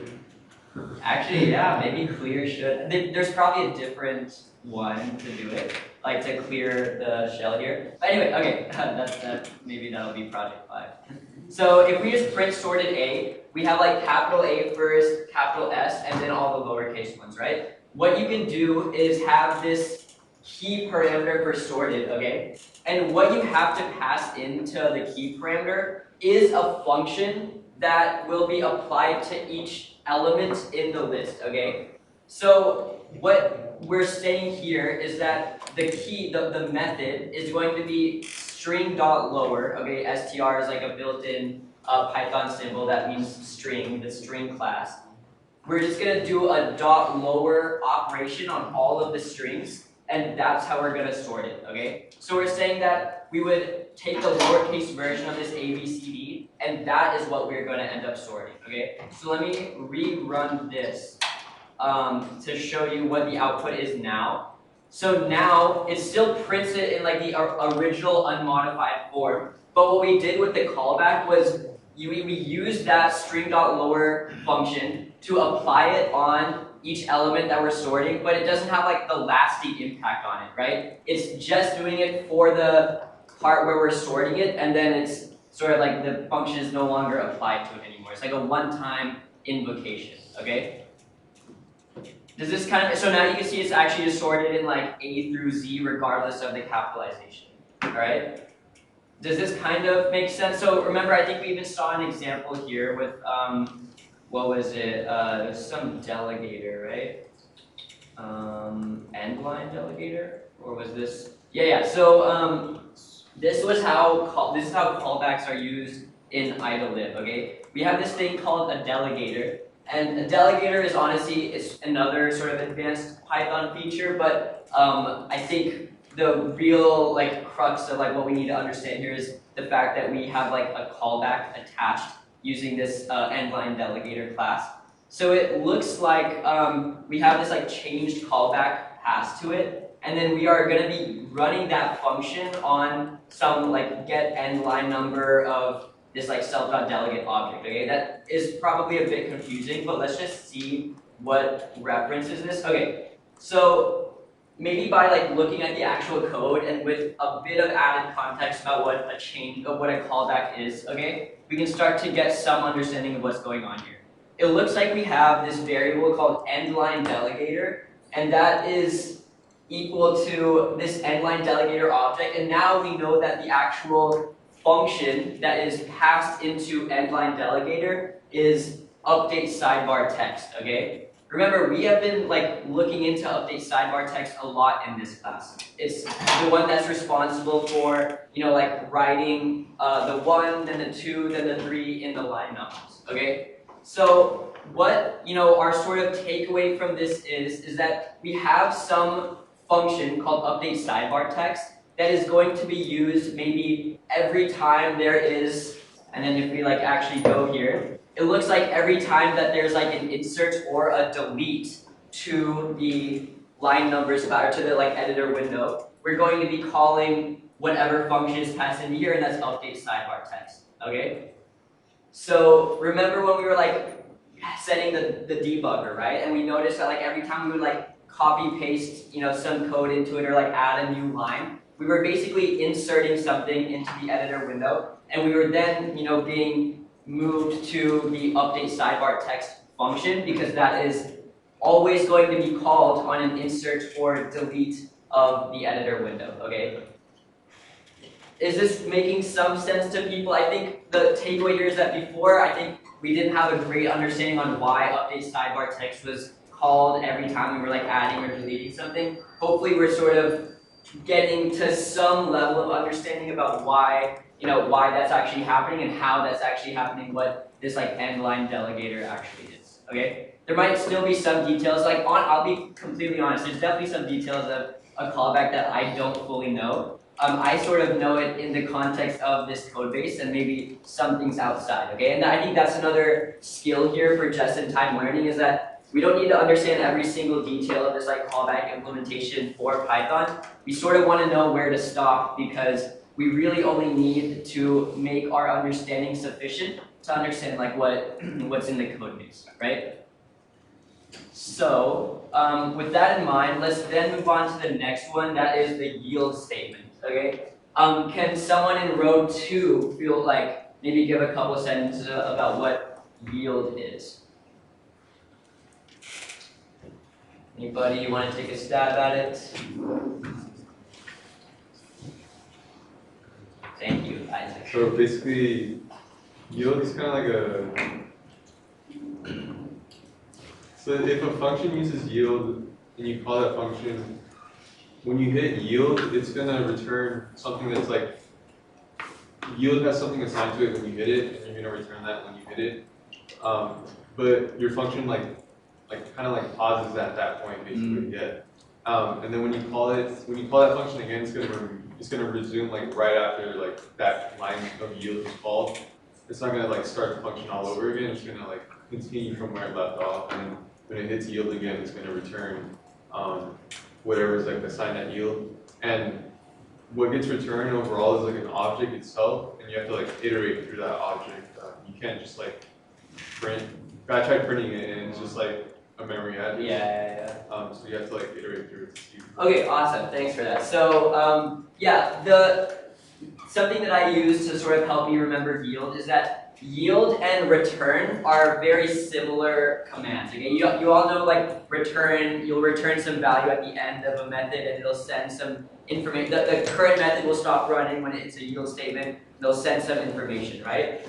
Actually, yeah, maybe clear should. There's probably a different one to do it, like to clear the shell here. But anyway, okay, maybe that'll be project 5. So if we just print sorted A, we have like capital A first, capital S, and then all the lowercase ones, right? What you can do is have this key parameter for sorted, okay? And what you have to pass into the key parameter is a function that will be applied to each element in the list, okay? So what we're saying here is that the key, the method is going to be string.lower, okay? str is like a built-in Python symbol that means string, the string class. We're just gonna do a .lower operation on all of the strings, and that's how we're gonna sort it, okay? So we're saying that we would take the lowercase version of this A, B, C, D, and that is what we're gonna end up sorting, okay? So let me rerun this to show you what the output is now. So now it still prints it in like the original unmodified form, but what we did with the callback was we used that string.lower function to apply it on each element that we're sorting, but it doesn't have like the lasting impact on it, right? It's just doing it for the part where we're sorting it, and then it's sort of like the function is no longer applied to it anymore. It's like a one-time invocation, okay? Does this kind of, so now you can see it's actually just sorted in like A through Z regardless of the capitalization, all right? Does this kind of make sense? So remember, I think we even saw an example here with, what was it? There's some delegator, right? End line delegator, or was this? Yeah. So this is how callbacks are used in idlib. Okay, we have this thing called a delegator, and a delegator is honestly it's another sort of advanced Python feature, but I think the real like crux of like what we need to understand here is the fact that we have like a callback attached using this endline delegator class. So it looks like we have this like changed callback passed to it, and then we are going to be running that function on some like get endline number of this like self.delegate object. Okay, that is probably a bit confusing, but let's just see what references this. Okay, so maybe by like looking at the actual code and with a bit of added context about what a callback is, okay, we can start to get some understanding of what's going on here. It looks like we have this variable called endline delegator, and that is equal to this endline delegator object, and now we know that the actual function that is passed into endline delegator is update sidebar text, okay? Remember, we have been like looking into update sidebar text a lot in this class. It's the one that's responsible for, like writing the 1, then the 2, then the 3 in the line numbers, okay? So what, our sort of takeaway from this is that we have some function called update sidebar text that is going to be used maybe every time there is, and then if we like actually go here, it looks like every time that there's like an insert or a delete to the line numbers or to the like editor window, we're going to be calling whatever function is passed in here, and that's update sidebar text, okay? So remember when we were like setting the debugger, right? And we noticed that like every time we would like copy paste, some code into it or like add a new line, we were basically inserting something into the editor window, and we were then, being moved to the update sidebar text function because that is always going to be called on an insert or delete of the editor window, okay? Is this making some sense to people? I think the takeaway here is that before, I think we didn't have a great understanding on why update sidebar text was called every time we were like adding or deleting something. Hopefully we're sort of getting to some level of understanding about why why that's actually happening and how that's actually happening, what this like endline delegator actually is, okay? There might still be some details, like I'll be completely honest, there's definitely some details of a callback that I don't fully know. I sort of know it in the context of this code base and maybe some things outside, okay? And I think that's another skill here for just-in-time learning is that we don't need to understand every single detail of this like callback implementation for Python. We sort of want to know where to stop because we really only need to make our understanding sufficient to understand like what's in the code base, right? So with that in mind, let's then move on to the next one. That is the yield statement. Okay. Can someone in row 2 feel like maybe give a couple sentences about what yield is? Anybody want to take a stab at it? Thank you, Isaac. So basically, yield is kind of like so if a function uses yield and you call that function, when you hit yield, it's gonna return something that's like, yield has something assigned to it when you hit it, and you're gonna return that when you hit it. But your function kind of pauses at that point, basically, yeah. And then when you call that function again, it's gonna resume like right after like that line of yield is called. It's not gonna like start the function all over again. It's gonna like continue from where it left off, and when it hits yield again, it's gonna return whatever is like assigned at yield. And what gets returned overall is like an object itself, and you have to like iterate through that object. You can't just like print. I tried printing it, and it's just like a memory address. Yeah. So you have to like iterate through it to see. Okay, awesome. Thanks for that. So yeah, something that I use to sort of help you remember yield is that yield and return are very similar commands. Okay, you all know like return. You'll return some value at the end of a method, and it'll send some information. The current method will stop running when it's a yield statement. They'll send some information, right?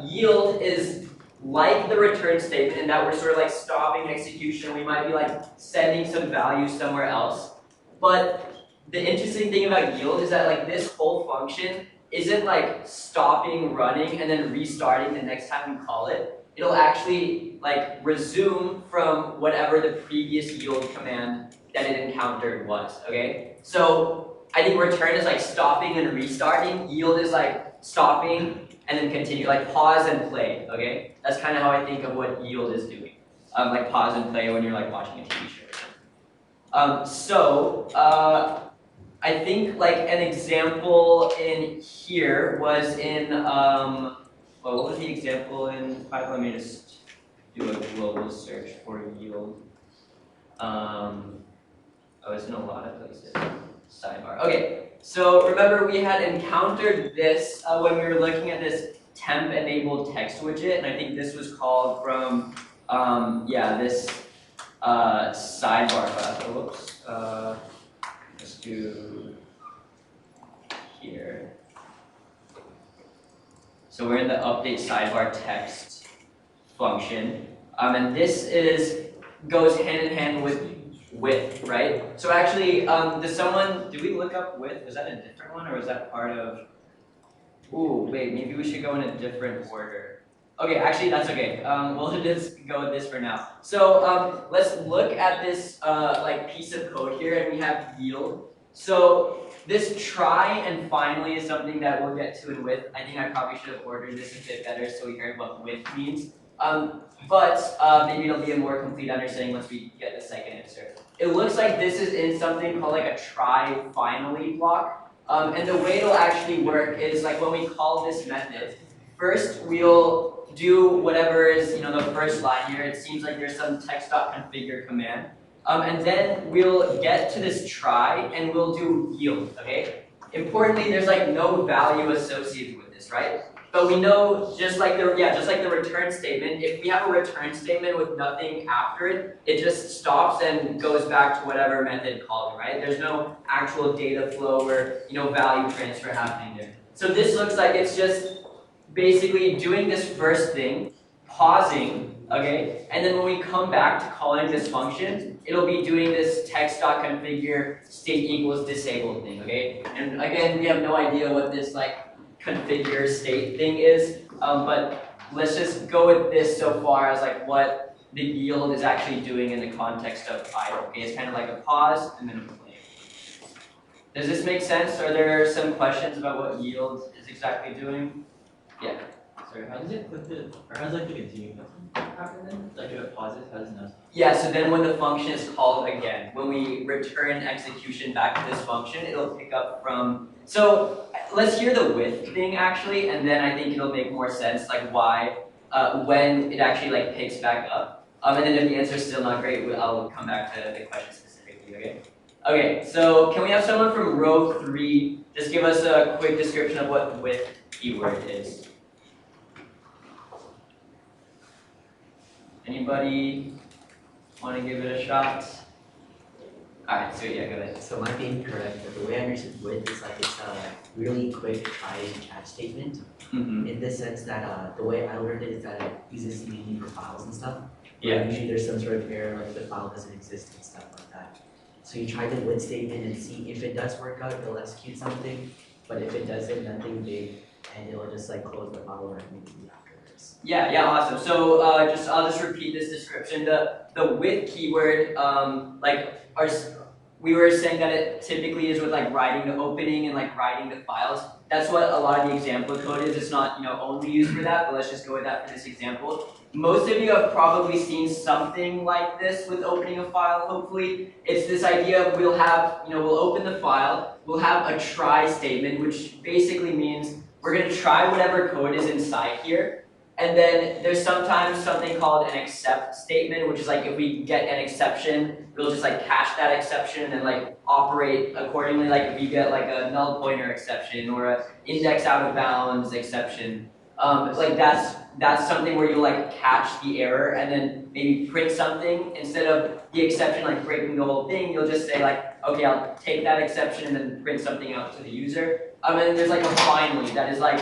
Yield is like the return statement in that we're sort of like stopping execution. We might be like sending some value somewhere else. But the interesting thing about yield is that like this whole function isn't like stopping running and then restarting the next time we call it. It'll actually like resume from whatever the previous yield command that it encountered was, okay? So I think return is like stopping and restarting. Yield is like stopping and then continue, like pause and play, okay? That's kind of how I think of what yield is doing. Like pause and play when you're like watching a TV show. I think like an example in here was in, well, what was the example in Python? Let me just do a global search for yield. Oh, it's in a lot of places. Sidebar. Okay, so remember we had encountered this when we were looking at this temp-enabled text widget, and I think this was called from, this sidebar class. Oh, whoops. Let's do here. So we're in the update sidebar text function, and this goes hand in hand with width, right? So actually, did we look up width? Was that a different one, or was that part of? Ooh, wait, maybe we should go in a different order. Okay, actually that's okay. We'll just go with this for now. So let's look at this piece of code here, and we have yield. So this try and finally is something that we'll get to in width. I think I probably should have ordered this a bit better so we heard what width means. But maybe it'll be a more complete understanding once we get the second answer. It looks like this is in something called like a try finally block. And the way it'll actually work is like when we call this method, first we'll do whatever is the first line here. It seems like there's some text.configure command. And then we'll get to this try and we'll do yield, okay? Importantly, there's like no value associated with this, right? But we know just like the return statement, if we have a return statement with nothing after it, it just stops and goes back to whatever method called it, right? There's no actual data flow or value transfer happening there. So this looks like it's just basically doing this first thing, pausing, okay? And then when we come back to calling this function, it'll be doing this text.configure state equals disabled thing, okay? And again, we have no idea what this configure state thing is, but let's just go with this so far as what the yield is actually doing in the context of idle. Okay, it's kind of like a pause and then a play. Does this make sense? Are there some questions about what yield is exactly doing? Yeah. Sorry, how does it click the, or how does like the continue button happen then? Like if it pauses, how does it know? Yeah, so then when the function is called again, when we return execution back to this function, it'll pick up from, so let's hear the with thing actually, and then I think it'll make more sense, like why, when it actually like picks back up. And then if the answer's still not great, I'll come back to the question specifically, okay? Okay, so can we have someone from row 3 just give us a quick description of what with keyword is? Anybody want to give it a shot? Alright, so yeah, go ahead. So might be incorrect, but the way I understood with is like it's a really quick try and catch statement. Mm-hmm. In the sense that the way I learned it is that it uses CDD for files and stuff. Yeah. Usually there's some sort of error, like the file doesn't exist and stuff like that. So you try the with statement and see if it does work out, it'll execute something. But if it doesn't, nothing big, and it'll just like close the file or anything afterwards. Yeah, awesome. So I'll just repeat this description. The with keyword, we were saying that it typically is with like writing the opening and like writing the files. That's what a lot of the example code is. It's not only used for that, but let's just go with that for this example. Most of you have probably seen something like this with opening a file, hopefully. It's this idea of we'll open the file, we'll have a try statement, which basically means we're gonna try whatever code is inside here. And then there's sometimes something called an except statement, which is like if we get an exception, we'll just like catch that exception and then like operate accordingly. Like if you get like a null pointer exception or a index out of bounds exception, like that's something where you'll like catch the error and then maybe print something instead of the exception like breaking the whole thing. You'll just say like, okay, I'll take that exception and then print something out to the user. And then there's like a finally that is like,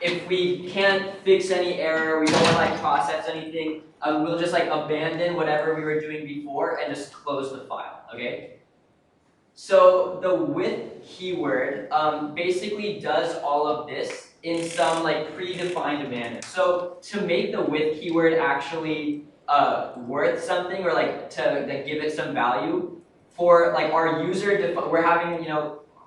if we can't fix any error, we don't want to like process anything, we'll just like abandon whatever we were doing before and just close the file, okay? So the with keyword basically does all of this in some like predefined manner. So to make the with keyword actually worth something or like to give it some value, for like our user,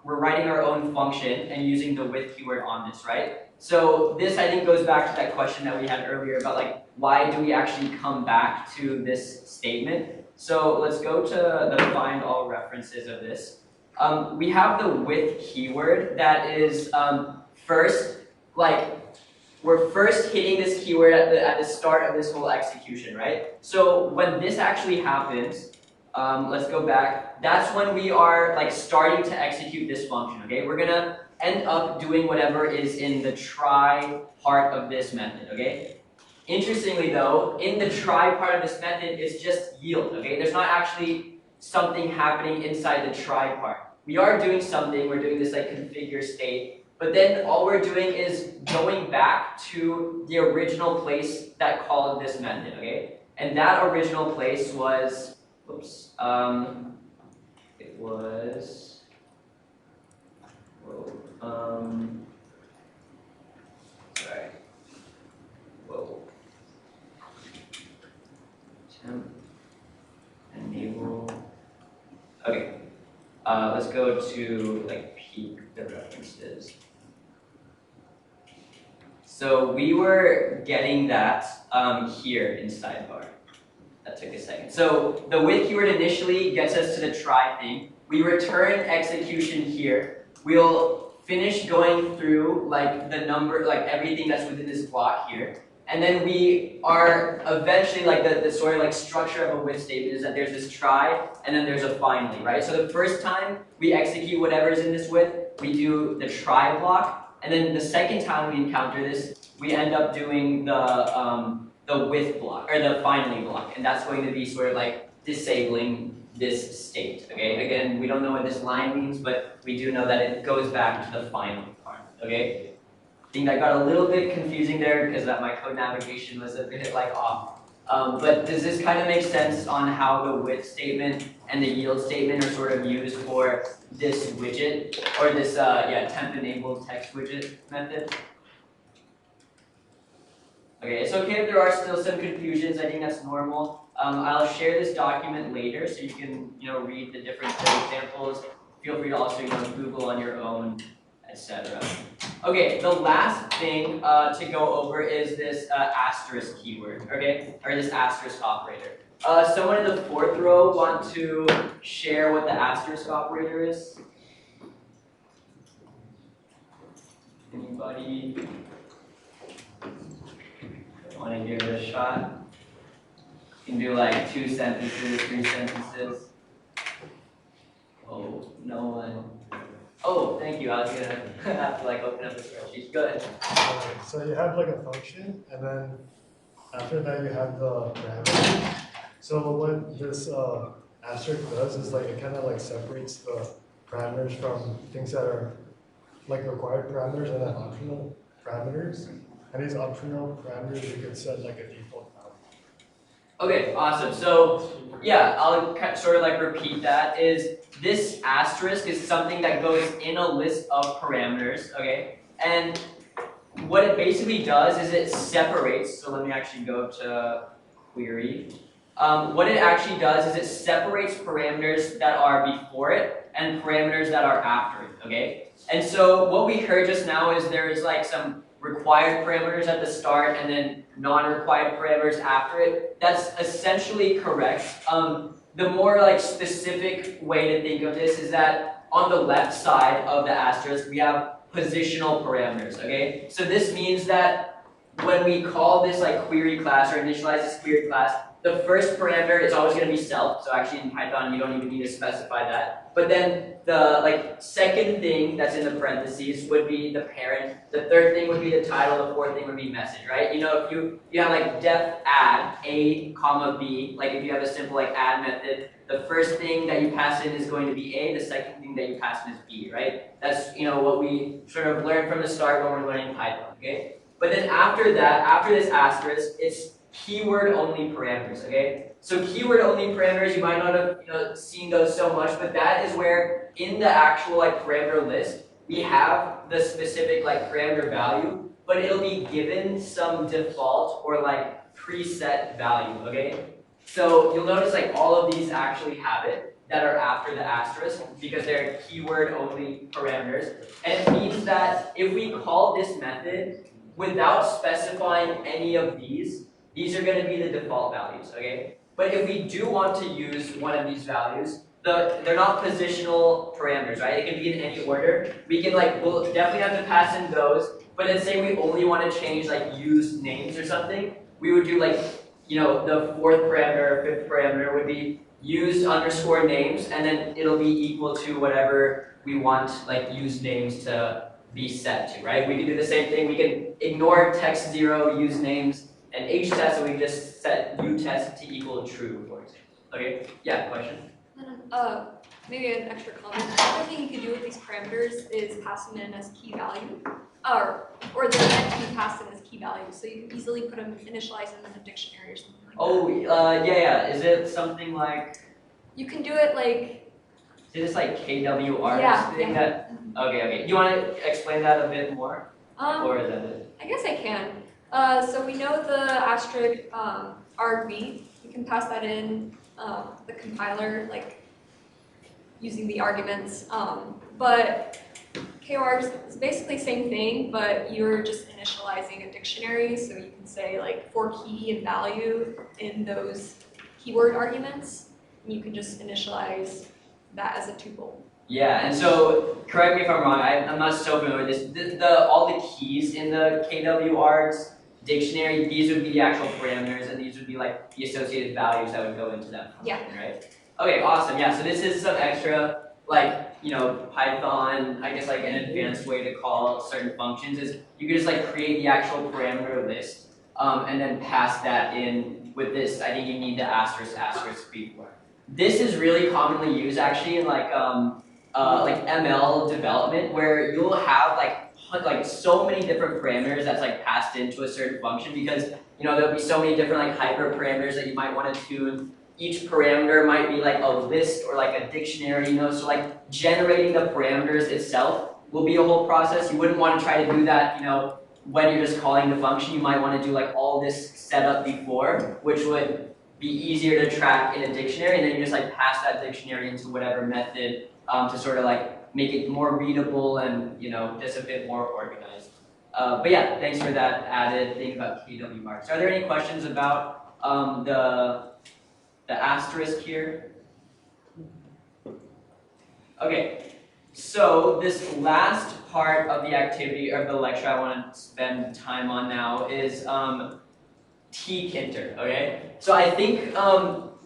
we're writing our own function and using the with keyword on this, right? So this I think goes back to that question that we had earlier about like why do we actually come back to this statement? So let's go to the find all references of this. We have the with keyword that is first, like we're first hitting this keyword at the start of this whole execution, right? So when this actually happens, let's go back. That's when we are like starting to execute this function, okay? We're gonna end up doing whatever is in the try part of this method, okay? Interestingly though, in the try part of this method, it's just yield, okay? There's not actually something happening inside the try part. We are doing something, we're doing this like configure state, but then all we're doing is going back to the original place that called this method, okay? And that original place was, it was, sorry, temp, enable, okay, let's go to like peek the references. So we were getting that here in sidebar. That took a second. So the with keyword initially gets us to the try thing. We return execution here. We'll finish going through like the number, like everything that's within this block here. And then we are eventually like the sort of like structure of a with statement is that there's this try and then there's a finally, right? So the first time we execute whatever's in this with, we do the try block. And then the second time we encounter this, we end up doing the with block, or the finally block, and that's going to be sort of like disabling this state, okay? Again, we don't know what this line means, but we do know that it goes back to the final part, okay? I think that got a little bit confusing there because my code navigation was a bit like off. But does this kind of make sense on how the with statement and the yield statement are sort of used for this widget, or this temp enabled text widget method? Okay, it's okay if there are still some confusions. I think that's normal. I'll share this document later so you can read the different code examples. Feel free to also Google on your own, etc. Okay, the last thing to go over is this asterisk keyword, okay, or this asterisk operator. Someone in the fourth row want to share what the asterisk operator is? Anybody want to give it a shot? You can do like 2 sentences, 3 sentences. Oh, no one. Oh, thank you. I was gonna have to like open up the spreadsheet. Go ahead. So you have like a function, and then after that you have the parameter. So what this asterisk does is like it kind of like separates the parameters from things that are like required parameters and then optional parameters. And these optional parameters you could set like a default value. Okay, awesome. So yeah, I'll sort of like repeat that. Is this asterisk is something that goes in a list of parameters, okay? And what it basically does is it separates. So let me actually go to query. What it actually does is it separates parameters that are before it and parameters that are after it, okay? And so what we heard just now is there's like some required parameters at the start and then non-required parameters after it. That's essentially correct. The more like specific way to think of this is that on the left side of the asterisk we have positional parameters, okay? So this means that when we call this like query class or initialize this query class, the first parameter is always going to be self. So actually in Python you don't even need to specify that. But then the like second thing that's in the parentheses would be the parent. The third thing would be the title. The fourth thing would be message, right? You know, if you have like def add a comma b, like if you have a simple like add method, the first thing that you pass in is going to be a. The second thing that you pass in is b, right? That's what we sort of learned from the start when we're learning Python, okay? But then after that, after this asterisk, it's keyword only parameters, okay? So keyword only parameters, you might not have seen those so much, but that is where in the actual like parameter list, we have the specific like parameter value, but it'll be given some default or like preset value, okay? So you'll notice like all of these actually have it that are after the asterisk because they're keyword only parameters. And it means that if we call this method without specifying any of these are going to be the default values, okay? But if we do want to use one of these values, they're not positional parameters, right? It can be in any order. We can we'll definitely have to pass in those, but then say we only want to change like used names or something, we would do like, the fourth parameter or fifth parameter would be used underscore names, and then it'll be equal to whatever we want like used names to be set to, right? We can do the same thing. We can ignore text 0, use names, and h-test, so we just set u-test to equal true, for example. Okay, yeah, question? Maybe an extra comment. Another thing you can do with these parameters is pass them in as key value, or they're meant to be passed in as key values. So you can easily put them, initialize them in a dictionary or something like that. Oh, yeah. Is it something like? You can do it like. Is it this like KWR thing yeah. that? Okay. Do you want to explain that a bit more, or is that it? I guess I can. So we know the asterisk argv. We can pass that in the compiler, like using the arguments. But KOR is basically the same thing, but you're just initializing a dictionary. So you can say like for key and value in those keyword arguments, and you can just initialize that as a tuple. Yeah, and so correct me if I'm wrong. I'm not so familiar with this. All the keys in the KWR's dictionary, these would be the actual parameters, and these would be like the associated values that would go into that function, right? Okay, awesome. Yeah, so this is some extra Python, I guess like an advanced way to call certain functions is you can just like create the actual parameter list and then pass that in with this. I think you need the asterisk before. This is really commonly used actually in like ML development where you'll have like so many different parameters that's like passed into a certain function because there'll be so many different like hyperparameters that you might want to tune. Each parameter might be like a list or like a dictionary, so like generating the parameters itself will be a whole process. You wouldn't want to try to do that, when you're just calling the function. You might want to do like all this setup before, which would be easier to track in a dictionary, and then you just like pass that dictionary into whatever method to sort of like make it more readable and just a bit more organized. But yeah, thanks for that added thing about KW marks. Are there any questions about the asterisk here? Okay, so this last part of the activity or the lecture I want to spend time on now is T-Kinter, okay? So I think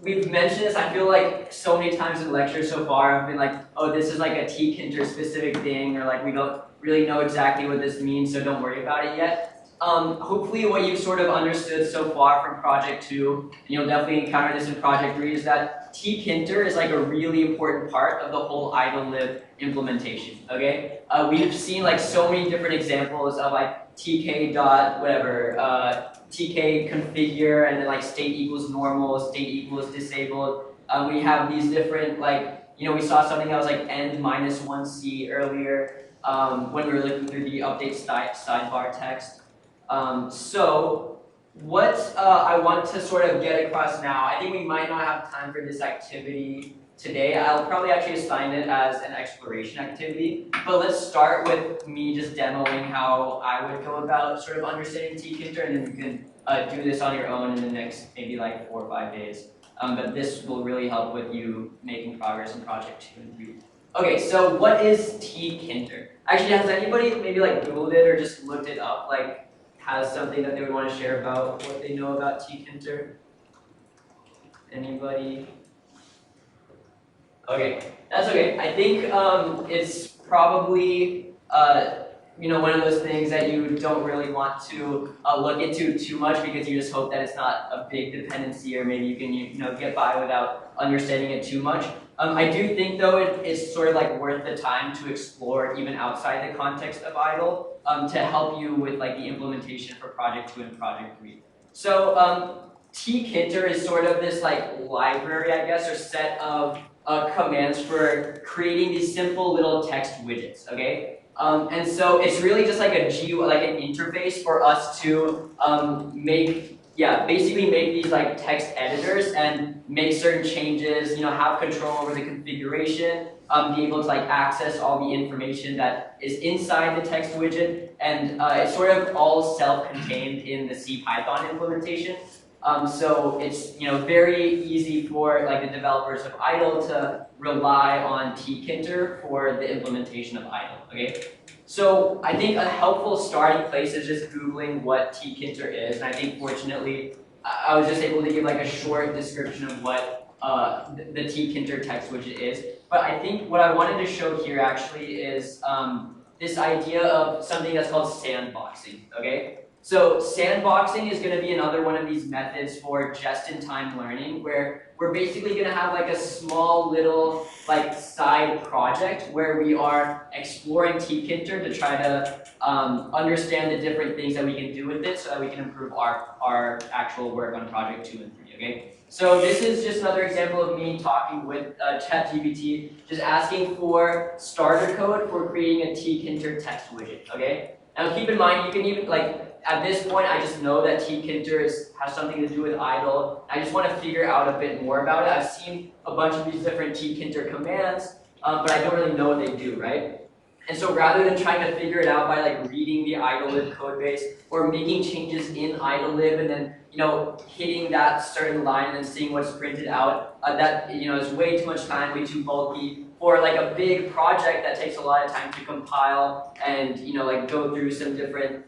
we've mentioned this, I feel like so many times in lectures so far, I've been like, oh, this is like a T-Kinter specific thing, or like we don't really know exactly what this means, so don't worry about it yet. Hopefully what you've sort of understood so far from Project 2, and you'll definitely encounter this in Project 3, is that T-Kinter is like a really important part of the whole idle-lib implementation, okay? We've seen like so many different examples of like tk dot whatever, tk configure, and then like state equals normal, state equals disabled. We have these different like, we saw something that was like end minus 1c earlier when we were looking through the update sidebar text. So what I want to sort of get across now, I think we might not have time for this activity today. I'll probably actually assign it as an exploration activity, but let's start with me just demoing how I would go about sort of understanding T-Kinter, and then you can do this on your own in the next maybe like 4 or 5 days. But this will really help with you making progress in Project 2 and 3. Okay, so what is T-Kinter? Actually, has anybody maybe like Googled it or just looked it up, like has something that they would want to share about what they know about T-Kinter? Anybody? Okay, that's okay. I think it's probably one of those things that you don't really want to look into too much because you just hope that it's not a big dependency, or maybe you can get by without understanding it too much. I do think though it's sort of like worth the time to explore even outside the context of idle to help you with like the implementation for Project 2 and Project 3. So T-Kinter is sort of this like library, I guess, or set of commands for creating these simple little text widgets, okay? And so it's really just like an interface for us to basically make these like text editors and make certain changes, have control over the configuration, be able to like access all the information that is inside the text widget, and it's sort of all self-contained in the CPython implementation. So it's very easy for like the developers of idle to rely on T-Kinter for the implementation of idle. Okay, so I think a helpful starting place is just Googling what T-Kinter is, and I think fortunately I was just able to give like a short description of what the T-Kinter text widget is. But I think what I wanted to show here actually is this idea of something that's called sandboxing. Okay. So sandboxing is going to be another one of these methods for just-in-time learning, where we're basically going to have like a small little like side project where we are exploring T-Kinter to try to understand the different things that we can do with it so that we can improve our actual work on Project 2 and 3, okay? So this is just another example of me talking with ChatGPT, just asking for starter code for creating a T-Kinter text widget, okay? Now keep in mind, you can even at this point, I just know that T-Kinter has something to do with idle. I just want to figure out a bit more about it. I've seen a bunch of these different T-Kinter commands, but I don't really know what they do, right? And so rather than trying to figure it out by like reading the idle-lib codebase or making changes in idle-lib and then hitting that certain line and then seeing what's printed out, that is way too much time, way too bulky for like a big project that takes a lot of time to compile and like go through some different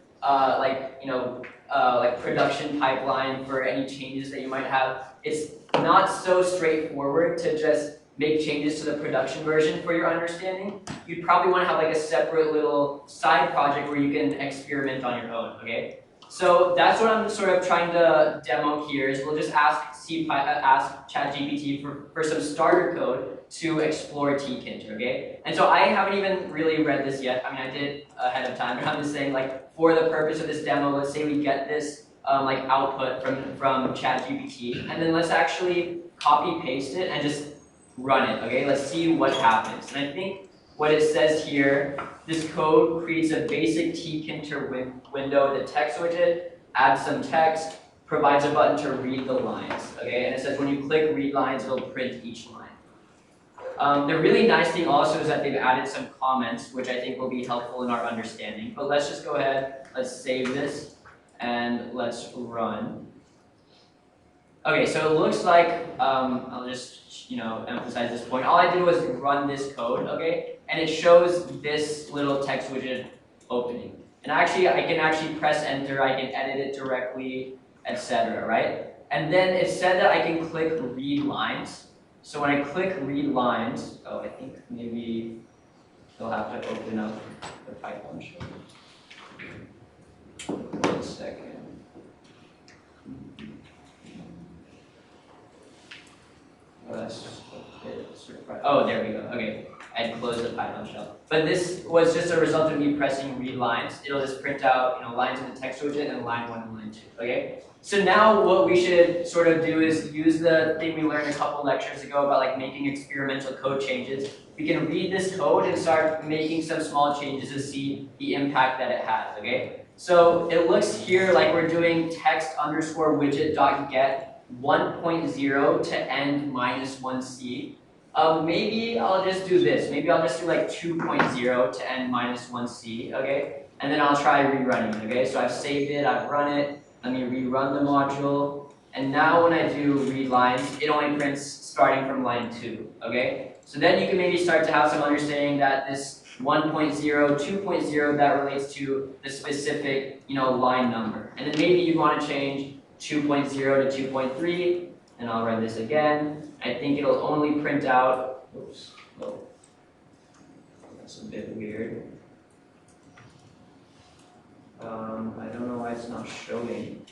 production pipeline for any changes that you might have. It's not so straightforward to just make changes to the production version for your understanding. You'd probably want to have like a separate little side project where you can experiment on your own, okay? So that's what I'm sort of trying to demo here is we'll just ask ChatGPT for some starter code to explore T-Kinter, okay? And so I haven't even really read this yet. I mean, I did ahead of time, but I'm just saying like for the purpose of this demo, let's say we get this output from ChatGPT, and then let's actually copy paste it and just run it, okay? Let's see what happens. And I think what it says here, this code creates a basic T-Kinter window, the text widget, adds some text, provides a button to read the lines, okay? And it says when you click read lines, it'll print each line. The really nice thing also is that they've added some comments, which I think will be helpful in our understanding. But let's just go ahead, let's save this, and let's run. Okay, so it looks like, I'll just, emphasize this point. All I did was run this code, okay? And it shows this little text widget opening. And actually, I can actually press enter, I can edit it directly, etc., right? And then it said that I can click read lines. So when I click read lines, I think maybe they'll have to open up the Python shell. 1 second. Oh, there we go. Okay, I closed the Python shell. But this was just a result of me pressing read lines. It'll just print out, lines in the text widget and line 1 and line 2. Okay. So now what we should sort of do is use the thing we learned a couple lectures ago about like making experimental code changes. We can read this code and start making some small changes to see the impact that it has. Okay. So it looks here like we're doing text_widget.get 1.0 to end -1c. Maybe I'll just do this. Maybe I'll just do like 2.0 to end -1c, okay? And then I'll try rerunning, okay? So I've saved it, I've run it. Let me rerun the module. And now when I do read lines, it only prints starting from line 2, okay? So then you can maybe start to have some understanding that this 1.0, 2.0, that relates to the specific, line number. And then maybe you want to change 2.0 to 2.3, and I'll run this again. I think it'll only print out, oops, oh, that's a bit weird. I don't know why it's not showing,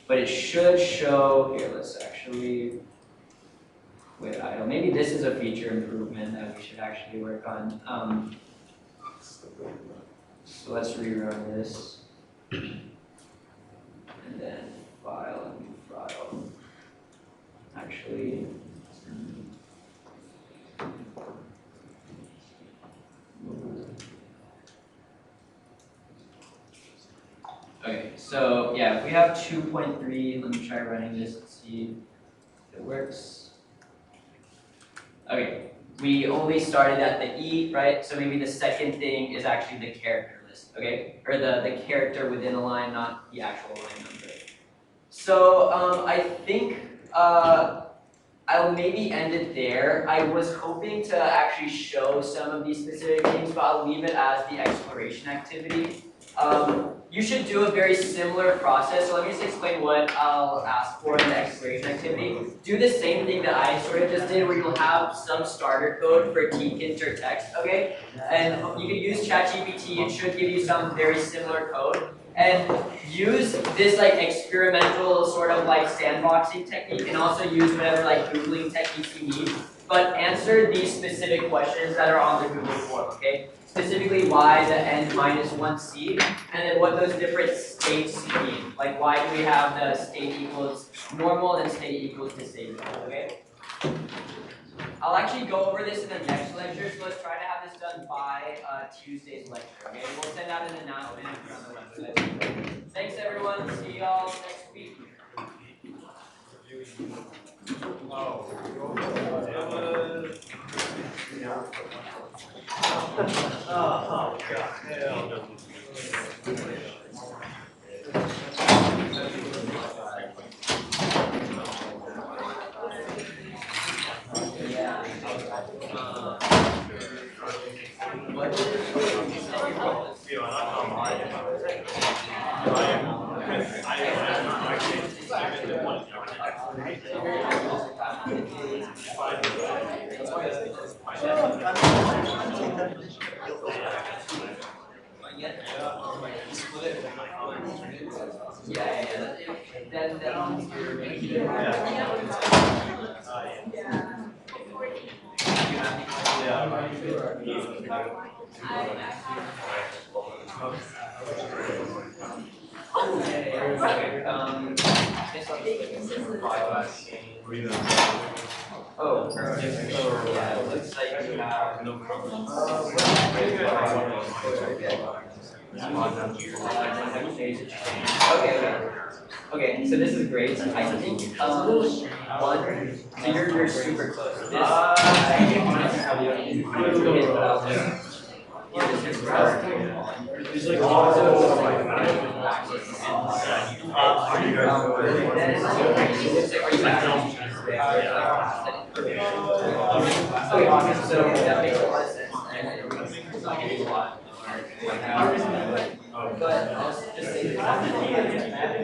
but it should show, here, let's actually quit idle. Maybe this is a feature improvement that we should actually work on. So let's rerun this, and then file, new file. Actually, okay, so yeah, if we have 2.3, let me try running this and see if it works. Okay, we only started at the E, right? So maybe the second thing is actually the character list, okay? Or the character within a line, not the actual line number. So I think I'll maybe end it there. I was hoping to actually show some of these specific things, but I'll leave it as the exploration activity. You should do a very similar process. So let me just explain what I'll ask for in the exploration activity. Do the same thing that I sort of just did, where you'll have some starter code for tkinter or text, okay? And you can use ChatGPT. It should give you some very similar code. And use this like experimental sort of like sandboxing technique, and also use whatever like Googling techniques you need. But answer these specific questions that are on the Google form, okay? Specifically why the end -1c, and then what those different states mean. Like why do we have the state equals normal and state equals disabled, okay? I'll actually go over this in the next lecture, so let's try to have this done by Tuesday's lecture, okay? We'll send out an announcement on the website. Thanks everyone, see y'all next week. Oh, God. Oh, perfect. So, yeah, it looks like you have no problems. Okay, so this is great. I think one, so you're super close. This So that makes a lot of sense. It's not getting a lot. But I'll just say this.